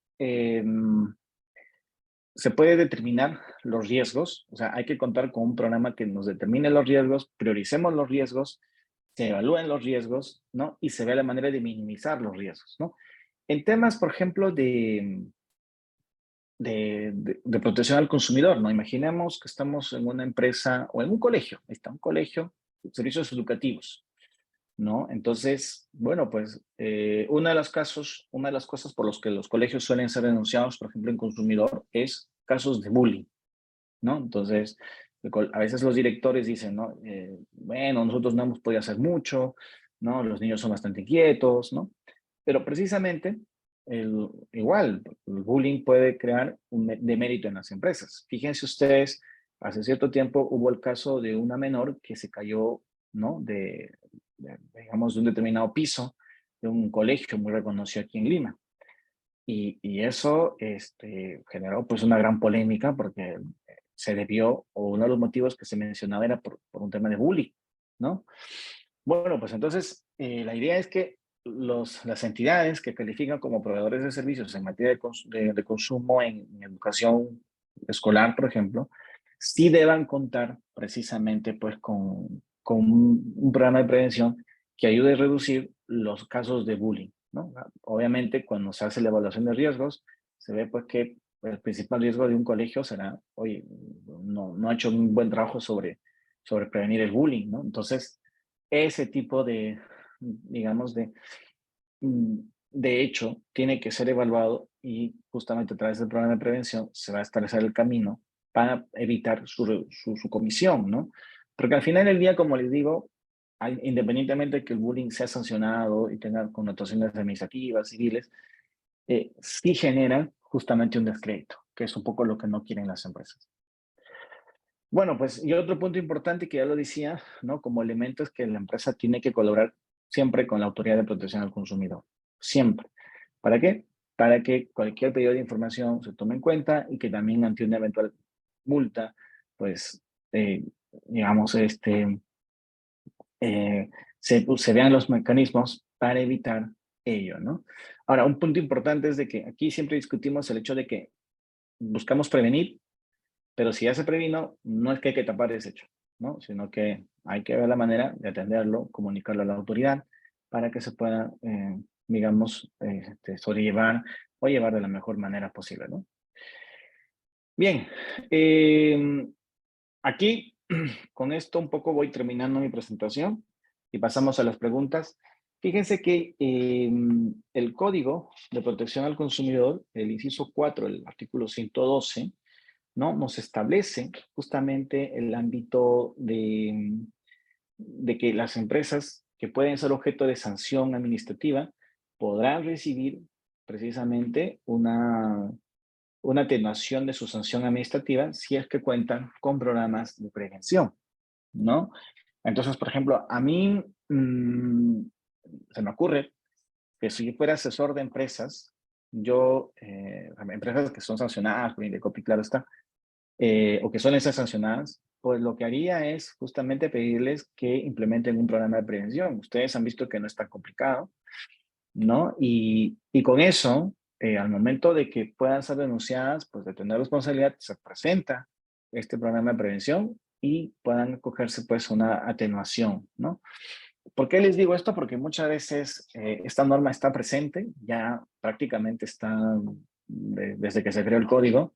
se puede determinar los riesgos, o sea, hay que contar con un programa que nos determine los riesgos, prioricemos los riesgos, se evalúen los riesgos, ¿no? Y se vea la manera de minimizar los riesgos, ¿no? En temas, por ejemplo, de protección al consumidor, ¿no? Imaginemos que estamos en una empresa o en un colegio, ahí está un colegio, servicios educativos, ¿no? Entonces, bueno, pues una de las cosas por las que los colegios suelen ser denunciados, por ejemplo, en consumidor, es casos de bullying, ¿no? Entonces, a veces los directores dicen, ¿no? Bueno, nosotros no hemos podido hacer mucho, ¿no? Los niños son bastante inquietos, ¿no? Pero precisamente, igual, el bullying puede crear un demérito en las empresas. Fíjense ustedes, hace cierto tiempo hubo el caso de una menor que se cayó, ¿no? Digamos, de un determinado piso de un colegio muy reconocido aquí en Lima. Y eso generó pues una gran polémica porque se debió, o uno de los motivos que se mencionaba era por un tema de bullying, ¿no? Bueno, pues entonces la idea es que las entidades que califican como proveedores de servicios en materia de consumo en educación escolar, por ejemplo, sí deban contar precisamente pues con un programa de prevención que ayude a reducir los casos de bullying, ¿no? Obviamente, cuando se hace la evaluación de riesgos, se ve pues que el principal riesgo de un colegio será, oye, no ha hecho un buen trabajo sobre prevenir el bullying, ¿no? Entonces, ese tipo digamos, de hecho, tiene que ser evaluado y justamente a través del programa de prevención se va a establecer el camino para evitar su comisión, ¿no? Porque al final del día, como les digo, independientemente de que el bullying sea sancionado y tenga connotaciones administrativas, civiles, sí genera justamente un descrédito, que es un poco lo que no quieren las empresas. Bueno, pues y otro punto importante que ya lo decía, ¿no? Como elemento es que la empresa tiene que colaborar siempre con la Autoridad de Protección al Consumidor. Siempre. ¿Para qué? Para que cualquier pedido de información se tome en cuenta y que también ante una eventual multa, pues, digamos, se vean los mecanismos para evitar ello, ¿no? Ahora, un punto importante es de que aquí siempre discutimos el hecho de que buscamos prevenir, pero si ya se previno, no es que hay que tapar ese hecho, ¿no? Sino que hay que ver la manera de atenderlo, comunicarlo a la autoridad para que se pueda, digamos, sobrellevar o llevar de la mejor manera posible, ¿no? Bien, aquí con esto un poco voy terminando mi presentación y pasamos a las preguntas. Fíjense que el Código de Protección al Consumidor, el inciso 4, el artículo 112, ¿no? Nos establece justamente el ámbito de que las empresas que pueden ser objeto de sanción administrativa podrán recibir precisamente una atenuación de su sanción administrativa si es que cuentan con programas de prevención, ¿no? Entonces, por ejemplo, a mí se me ocurre que si yo fuera asesor de empresas, empresas que son sancionadas por Indecopi, claro está, o que suelen ser sancionadas, pues lo que haría es justamente pedirles que implementen un programa de prevención. Ustedes han visto que no es tan complicado, ¿no? Y con eso, al momento de que puedan ser denunciadas, pues de tener responsabilidad, se presenta este programa de prevención y puedan acogerse pues una atenuación, ¿no? ¿Por qué les digo esto? Porque muchas veces esta norma está presente, ya prácticamente está desde que se creó el código,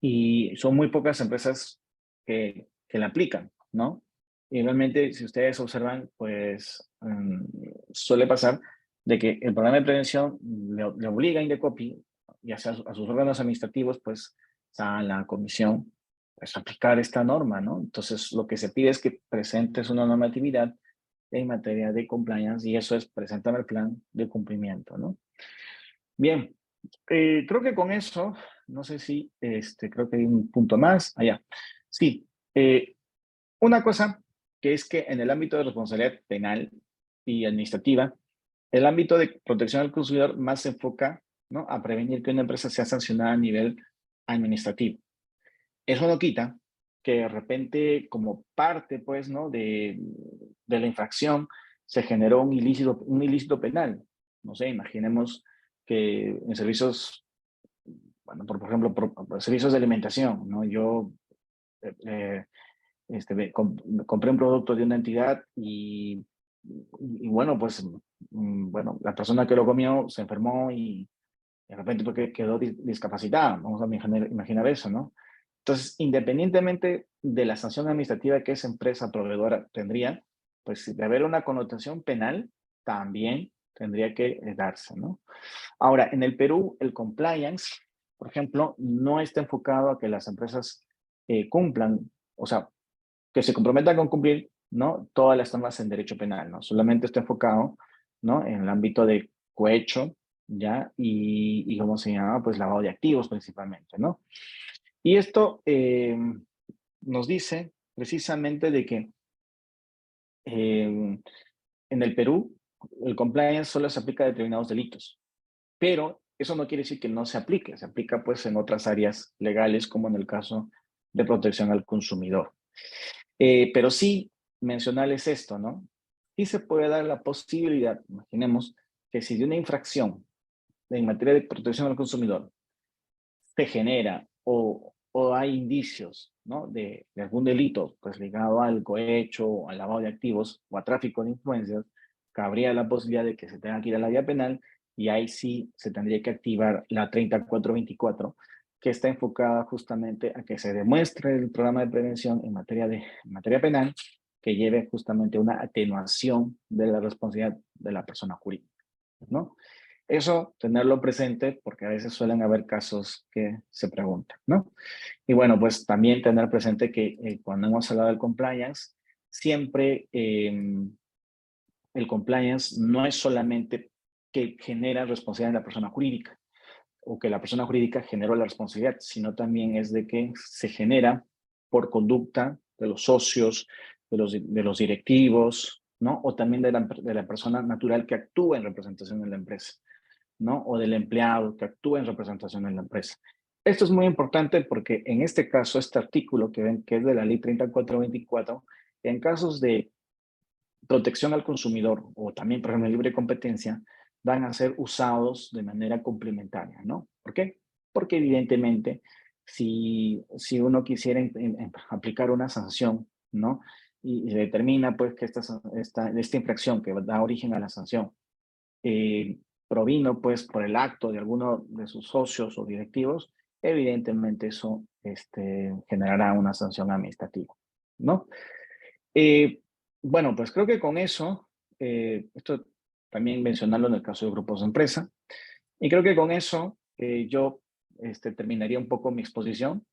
y son muy pocas empresas que la aplican, ¿no? Y realmente, si ustedes observan, pues suele pasar de que el programa de prevención le obliga a Indecopi, ya sea a sus órganos administrativos, pues a la comisión, pues aplicar esta norma, ¿no? Entonces, lo que se pide es que presentes una normatividad en materia de compliance y eso es presentar el plan de cumplimiento, ¿no? Bien, Creo que con eso, no sé si, creo que hay un punto más. Allá. Sí, eh, una cosa que es que en el ámbito de responsabilidad penal y administrativa, el ámbito de protección al consumidor más se enfoca, ¿no?, a prevenir que una empresa sea sancionada a nivel administrativo. Eso no quita que de repente, como parte, pues, ¿no?, de la infracción, se generó un ilícito penal. No sé, imaginemos que en servicios, bueno, por ejemplo, por servicios de alimentación, ¿no? Yo eh, eh, compré un producto de una entidad y bueno, pues, bueno, la persona que lo comió se enfermó y de repente porque quedó discapacitada. Vamos a imaginar eso, ¿no? Entonces, independientemente de la sanción administrativa que esa empresa proveedora tendría, pues de haber una connotación penal, también tendría que darse, ¿no? Ahora, en el Perú, el compliance, por ejemplo, no está enfocado a que las empresas cumplan, o sea, que se comprometan con cumplir, ¿no?, todas las normas en derecho penal, ¿no? Solamente está enfocado, ¿no?, en el ámbito de cohecho, ¿ya? Y ¿cómo se llama? Pues lavado de activos principalmente, ¿no? Y esto nos dice precisamente de que en el Perú el compliance solo se aplica a determinados delitos, pero eso no quiere decir que no se aplica pues en otras áreas legales como en el caso de protección al consumidor. Pero sí mencionarles esto, ¿no? Sí se puede dar la posibilidad, imaginemos, que si de una infracción en materia de protección al consumidor se genera o hay indicios, ¿no?, de algún delito pues ligado al cohecho, al lavado de activos o a tráfico de influencias, cabría la posibilidad de que se tenga que ir a la vía penal y ahí sí se tendría que activar la 3424, que está enfocada justamente a que se demuestre el programa de prevención en materia penal que lleve justamente a una atenuación de la responsabilidad de la persona jurídica, ¿no? Eso, tenerlo presente, porque a veces suelen haber casos que se preguntan, ¿no? Y bueno, pues también tener presente que cuando hemos hablado del compliance, siempre el compliance no es solamente que genera responsabilidad en la persona jurídica o que la persona jurídica generó la responsabilidad, sino también es de que se genera por conducta de los socios, de los directivos, ¿no? O también de la persona natural que actúa en representación de la empresa, ¿no? O del empleado que actúa en representación en la empresa. Esto es muy importante porque en este caso, este artículo que ven que es de la ley 3424, en casos de protección al consumidor o también, por ejemplo, libre competencia, van a ser usados de manera complementaria, ¿no? ¿Por qué? Porque evidentemente, si uno quisiera aplicar una sanción, ¿no? Y determina pues que esta infracción que da origen a la sanción eh, provino pues por el acto de alguno de sus socios o directivos, evidentemente eso generará una sanción administrativa, ¿no? Eh, bueno, pues creo que con eso, esto también mencionarlo en el caso de grupos de empresa, y creo que con eso yo terminaría un poco mi exposición,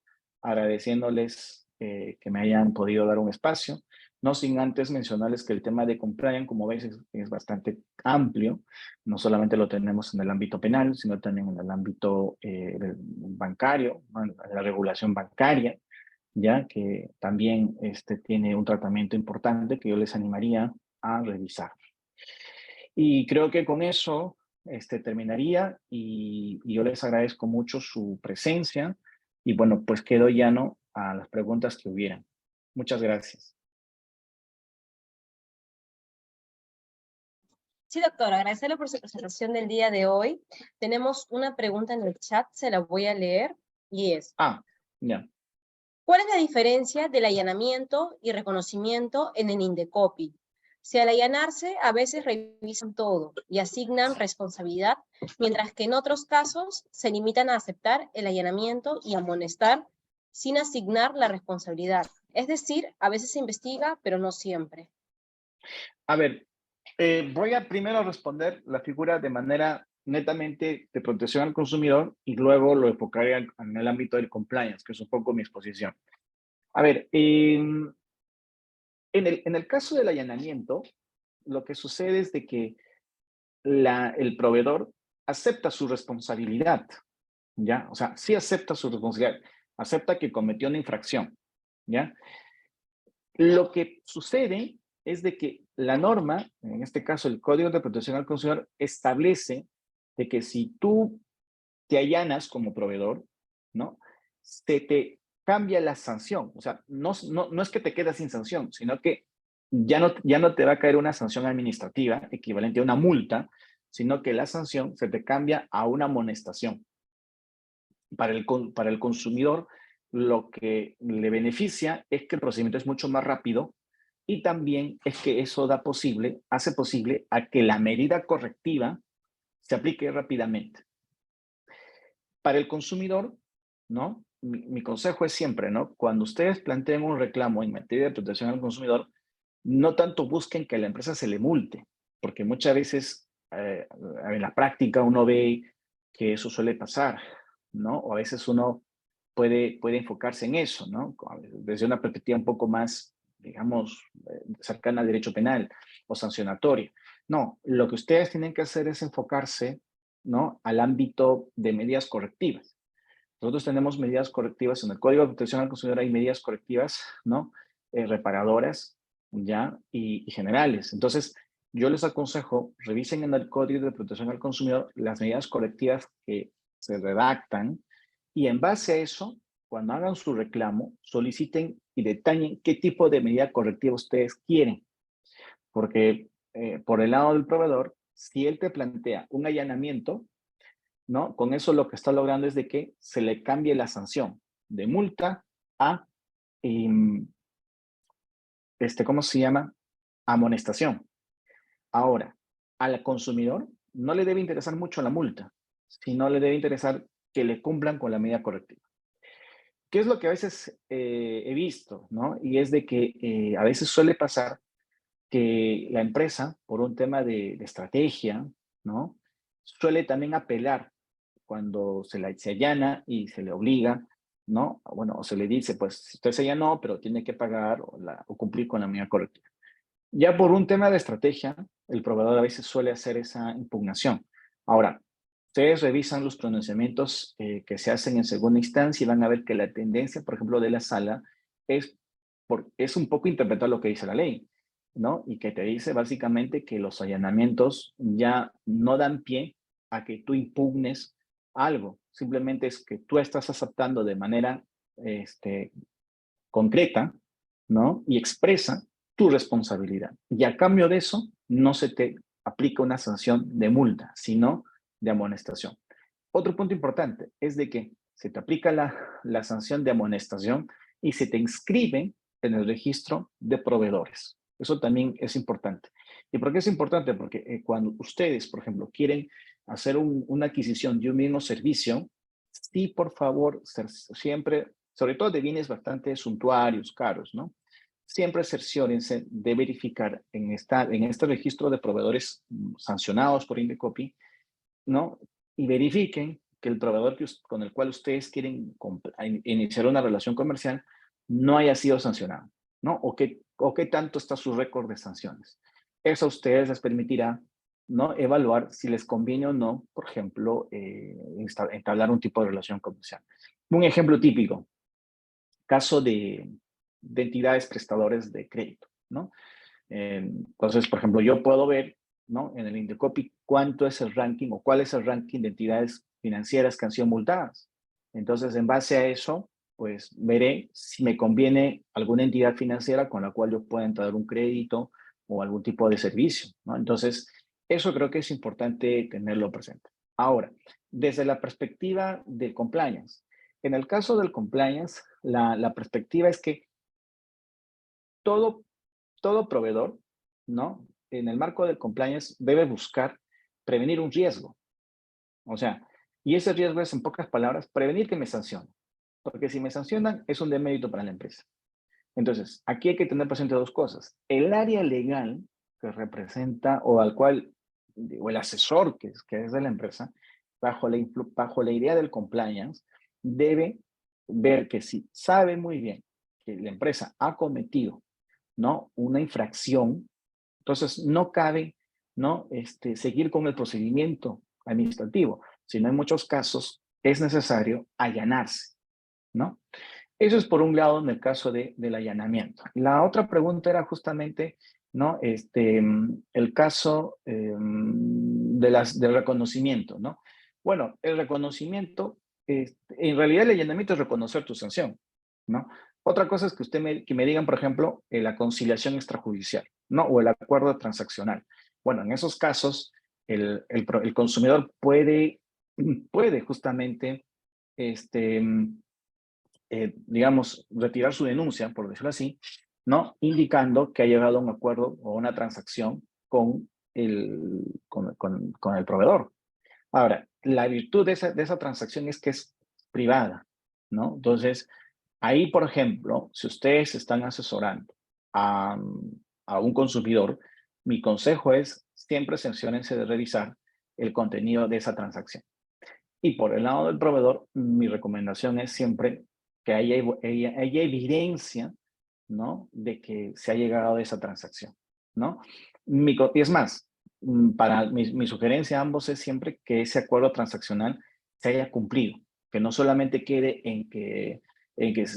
agradeciéndoles que me hayan podido dar un espacio, no sin antes mencionarles que el tema de compliance, como veis, es bastante amplio, no solamente lo tenemos en el ámbito penal, sino también en el ámbito bancario, en la regulación bancaria, ya que también tiene un tratamiento importante que yo les animaría a revisar. Y creo que con eso terminaría y yo les agradezco mucho su presencia y bueno, pues quedo llano a las preguntas que hubieran. Muchas gracias. Sí, doctor, agradecerle por su presentación del día de hoy. Tenemos una pregunta en el chat, se la voy a leer, y es, Ah, ya. ¿cuál es la diferencia del allanamiento y reconocimiento en el Indecopi? Si al allanarse, a veces revisan todo y asignan responsabilidad, mientras que en otros casos se limitan a aceptar el allanamiento y amonestar sin asignar la responsabilidad. Es decir, a veces se investiga, pero no siempre. A ver, voy a primero responder la figura de manera netamente de protección al consumidor y luego lo enfocaré en el ámbito del compliance, que es un poco mi exposición. A ver, en el caso del allanamiento, lo que sucede es de que el proveedor acepta su responsabilidad, ¿ya? O sea, sí acepta su responsabilidad, acepta que cometió una infracción, ¿ya? Lo que sucede es de que la norma, en este caso el Código de Protección al Consumidor, establece de que si tú te allanas como proveedor, ¿no? Se te cambia la sanción. O sea, no es que te quedas sin sanción, sino que ya no te va a caer una sanción administrativa equivalente a una multa, sino que la sanción se te cambia a una amonestación. Para el consumidor, lo que le beneficia es que el procedimiento es mucho más rápido y también es que eso hace posible a que la medida correctiva se aplique rápidamente. Para el consumidor, ¿no? Mi consejo es siempre, ¿no? Cuando ustedes planteen un reclamo en materia de protección al consumidor, no tanto busquen que a la empresa se le multe, porque muchas veces en la práctica uno ve que eso suele pasar, ¿no? O a veces uno puede enfocarse en eso, ¿no? Desde una perspectiva un poco más, digamos, cercana al derecho penal o sancionatorio. No, lo que ustedes tienen que hacer es enfocarse, ¿no? Al ámbito de medidas correctivas. Nosotros tenemos medidas correctivas en el Código de Protección al Consumidor, hay medidas correctivas, ¿no? Reparadoras, ¿ya? Y generales. Entonces, yo les aconsejo, revisen en el Código de Protección al Consumidor las medidas correctivas que se redactan y en base a eso, cuando hagan su reclamo, soliciten y detallen qué tipo de medida correctiva ustedes quieren. Porque por el lado del proveedor, si él te plantea un allanamiento, ¿no? Con eso lo que está logrando es de que se le cambie la sanción de multa a, ¿cómo se llama? Amonestación. Ahora, al consumidor no le debe interesar mucho la multa, sino le debe interesar que le cumplan con la medida correctiva. ¿Qué es lo que a veces he visto, ¿no? Y es de que a veces suele pasar que la empresa, por un tema de estrategia, ¿no? Suele también apelar cuando se allana y se le obliga, ¿no? Bueno, o se le dice, pues, si usted se allanó, pero tiene que pagar o cumplir con la medida correctiva. Ya por un tema de estrategia, el proveedor a veces suele hacer esa impugnación. Ahora, ustedes revisan los pronunciamientos que se hacen en segunda instancia y van a ver que la tendencia, por ejemplo, de la sala es un poco interpretar lo que dice la ley, ¿no? Y que te dice básicamente que los allanamientos ya no dan pie a que tú impugnes algo. Simplemente es que tú estás aceptando de manera concreta, ¿no? Y expresa tu responsabilidad. Y a cambio de eso, no se te aplica una sanción de multa, sino de amonestación. Otro punto importante es de que se te aplica la sanción de amonestación y se te inscribe en el registro de proveedores. Eso también es importante. ¿Y por qué es importante? Porque cuando ustedes, por ejemplo, quieren hacer una adquisición de un mismo servicio, sí, por favor, siempre, sobre todo de bienes bastante suntuarios, caros, ¿no? Siempre cerciórense de verificar en este registro de proveedores sancionados por Indecopi, ¿no? Y verifiquen que el proveedor con el cual ustedes quieren iniciar una relación comercial no haya sido sancionado, ¿no? O qué tanto está su récord de sanciones. Eso a ustedes les permitirá, ¿no? Evaluar si les conviene o no, por ejemplo, entablar un tipo de relación comercial. Un ejemplo típico, caso de entidades prestadores de crédito, ¿no? Entonces, por ejemplo, yo puedo ver, ¿no? En el Indecopi cuánto es el ranking o cuál es el ranking de entidades financieras que han sido multadas. Entonces, en base a eso, pues veré si me conviene alguna entidad financiera con la cual yo pueda entrar un crédito o algún tipo de servicio, ¿no? Entonces, eso creo que es importante tenerlo presente. Ahora, desde la perspectiva del compliance. En el caso del compliance, la perspectiva es que todo todo proveedor, ¿no? En el marco del compliance debe buscar prevenir un riesgo. O sea, y ese riesgo es, en pocas palabras, prevenir que me sancionen. Porque si me sancionan, es un demérito para la empresa. Entonces, aquí hay que tener presente dos cosas. El área legal que representa o al cual, o el asesor que es de la empresa, bajo la idea del compliance, debe ver que si sabe muy bien que la empresa ha cometido, ¿no? Una infracción, entonces no cabe, ¿no? Seguir con el procedimiento administrativo, sino en muchos casos es necesario allanarse, ¿no? Eso es por un lado en el caso del allanamiento. La otra pregunta era justamente, ¿no? El caso del reconocimiento, ¿no? Bueno, el reconocimiento, en realidad el allanamiento es reconocer tu sanción, ¿no? Otra cosa es que que me digan, por ejemplo, la conciliación extrajudicial, ¿no? O el acuerdo transaccional. Bueno, en esos casos, el consumidor puede justamente, digamos, retirar su denuncia, por decirlo así, ¿no? Indicando que ha llegado a un acuerdo o una transacción con con el proveedor. Ahora, la virtud de esa transacción es que es privada, ¿no? Entonces, ahí, por ejemplo, si ustedes están asesorando a, a un consumidor, mi consejo es siempre cerciórense de revisar el contenido de esa transacción. Y por el lado del proveedor, mi recomendación es siempre que haya evidencia, ¿no? De que se ha llegado a esa transacción, ¿no? Y es más, para mi sugerencia a ambos es siempre que ese acuerdo transaccional se haya cumplido, que no solamente quede en que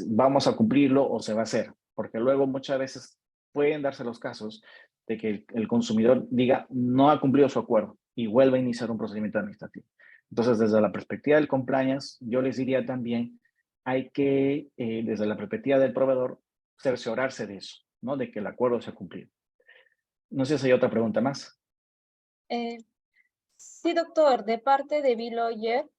vamos a cumplirlo o se va a hacer, porque luego muchas veces pueden darse los casos de que el consumidor diga no ha cumplido su acuerdo y vuelva a iniciar un procedimiento administrativo. Entonces, desde la perspectiva del compliance, yo les diría también, hay que, desde la perspectiva del proveedor, cerciorarse de eso, ¿no? De que el acuerdo se ha cumplido. No sé si hay otra pregunta más. Eh, sí, doctor, de parte de Biloyer.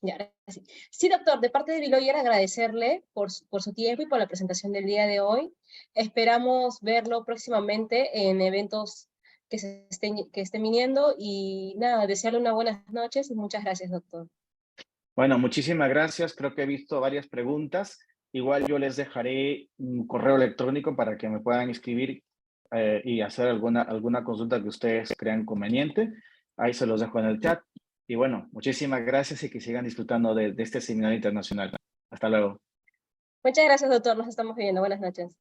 Ya, ahora sí. Sí, doctor, de parte de Biloyer agradecerle por su tiempo y por la presentación del día de hoy. Esperamos verlo próximamente en eventos que estén viniendo y nada, desearle unas buenas noches y muchas gracias, doctor. Bueno, muchísimas gracias. Creo que he visto varias preguntas. Igual yo les dejaré un correo electrónico para que me puedan escribir y hacer alguna consulta que ustedes crean conveniente. Ahí se los dejo en el chat. Y bueno, muchísimas gracias y que sigan disfrutando de este seminario internacional. Hasta luego. Muchas gracias, doctor. Nos estamos viendo. Buenas noches.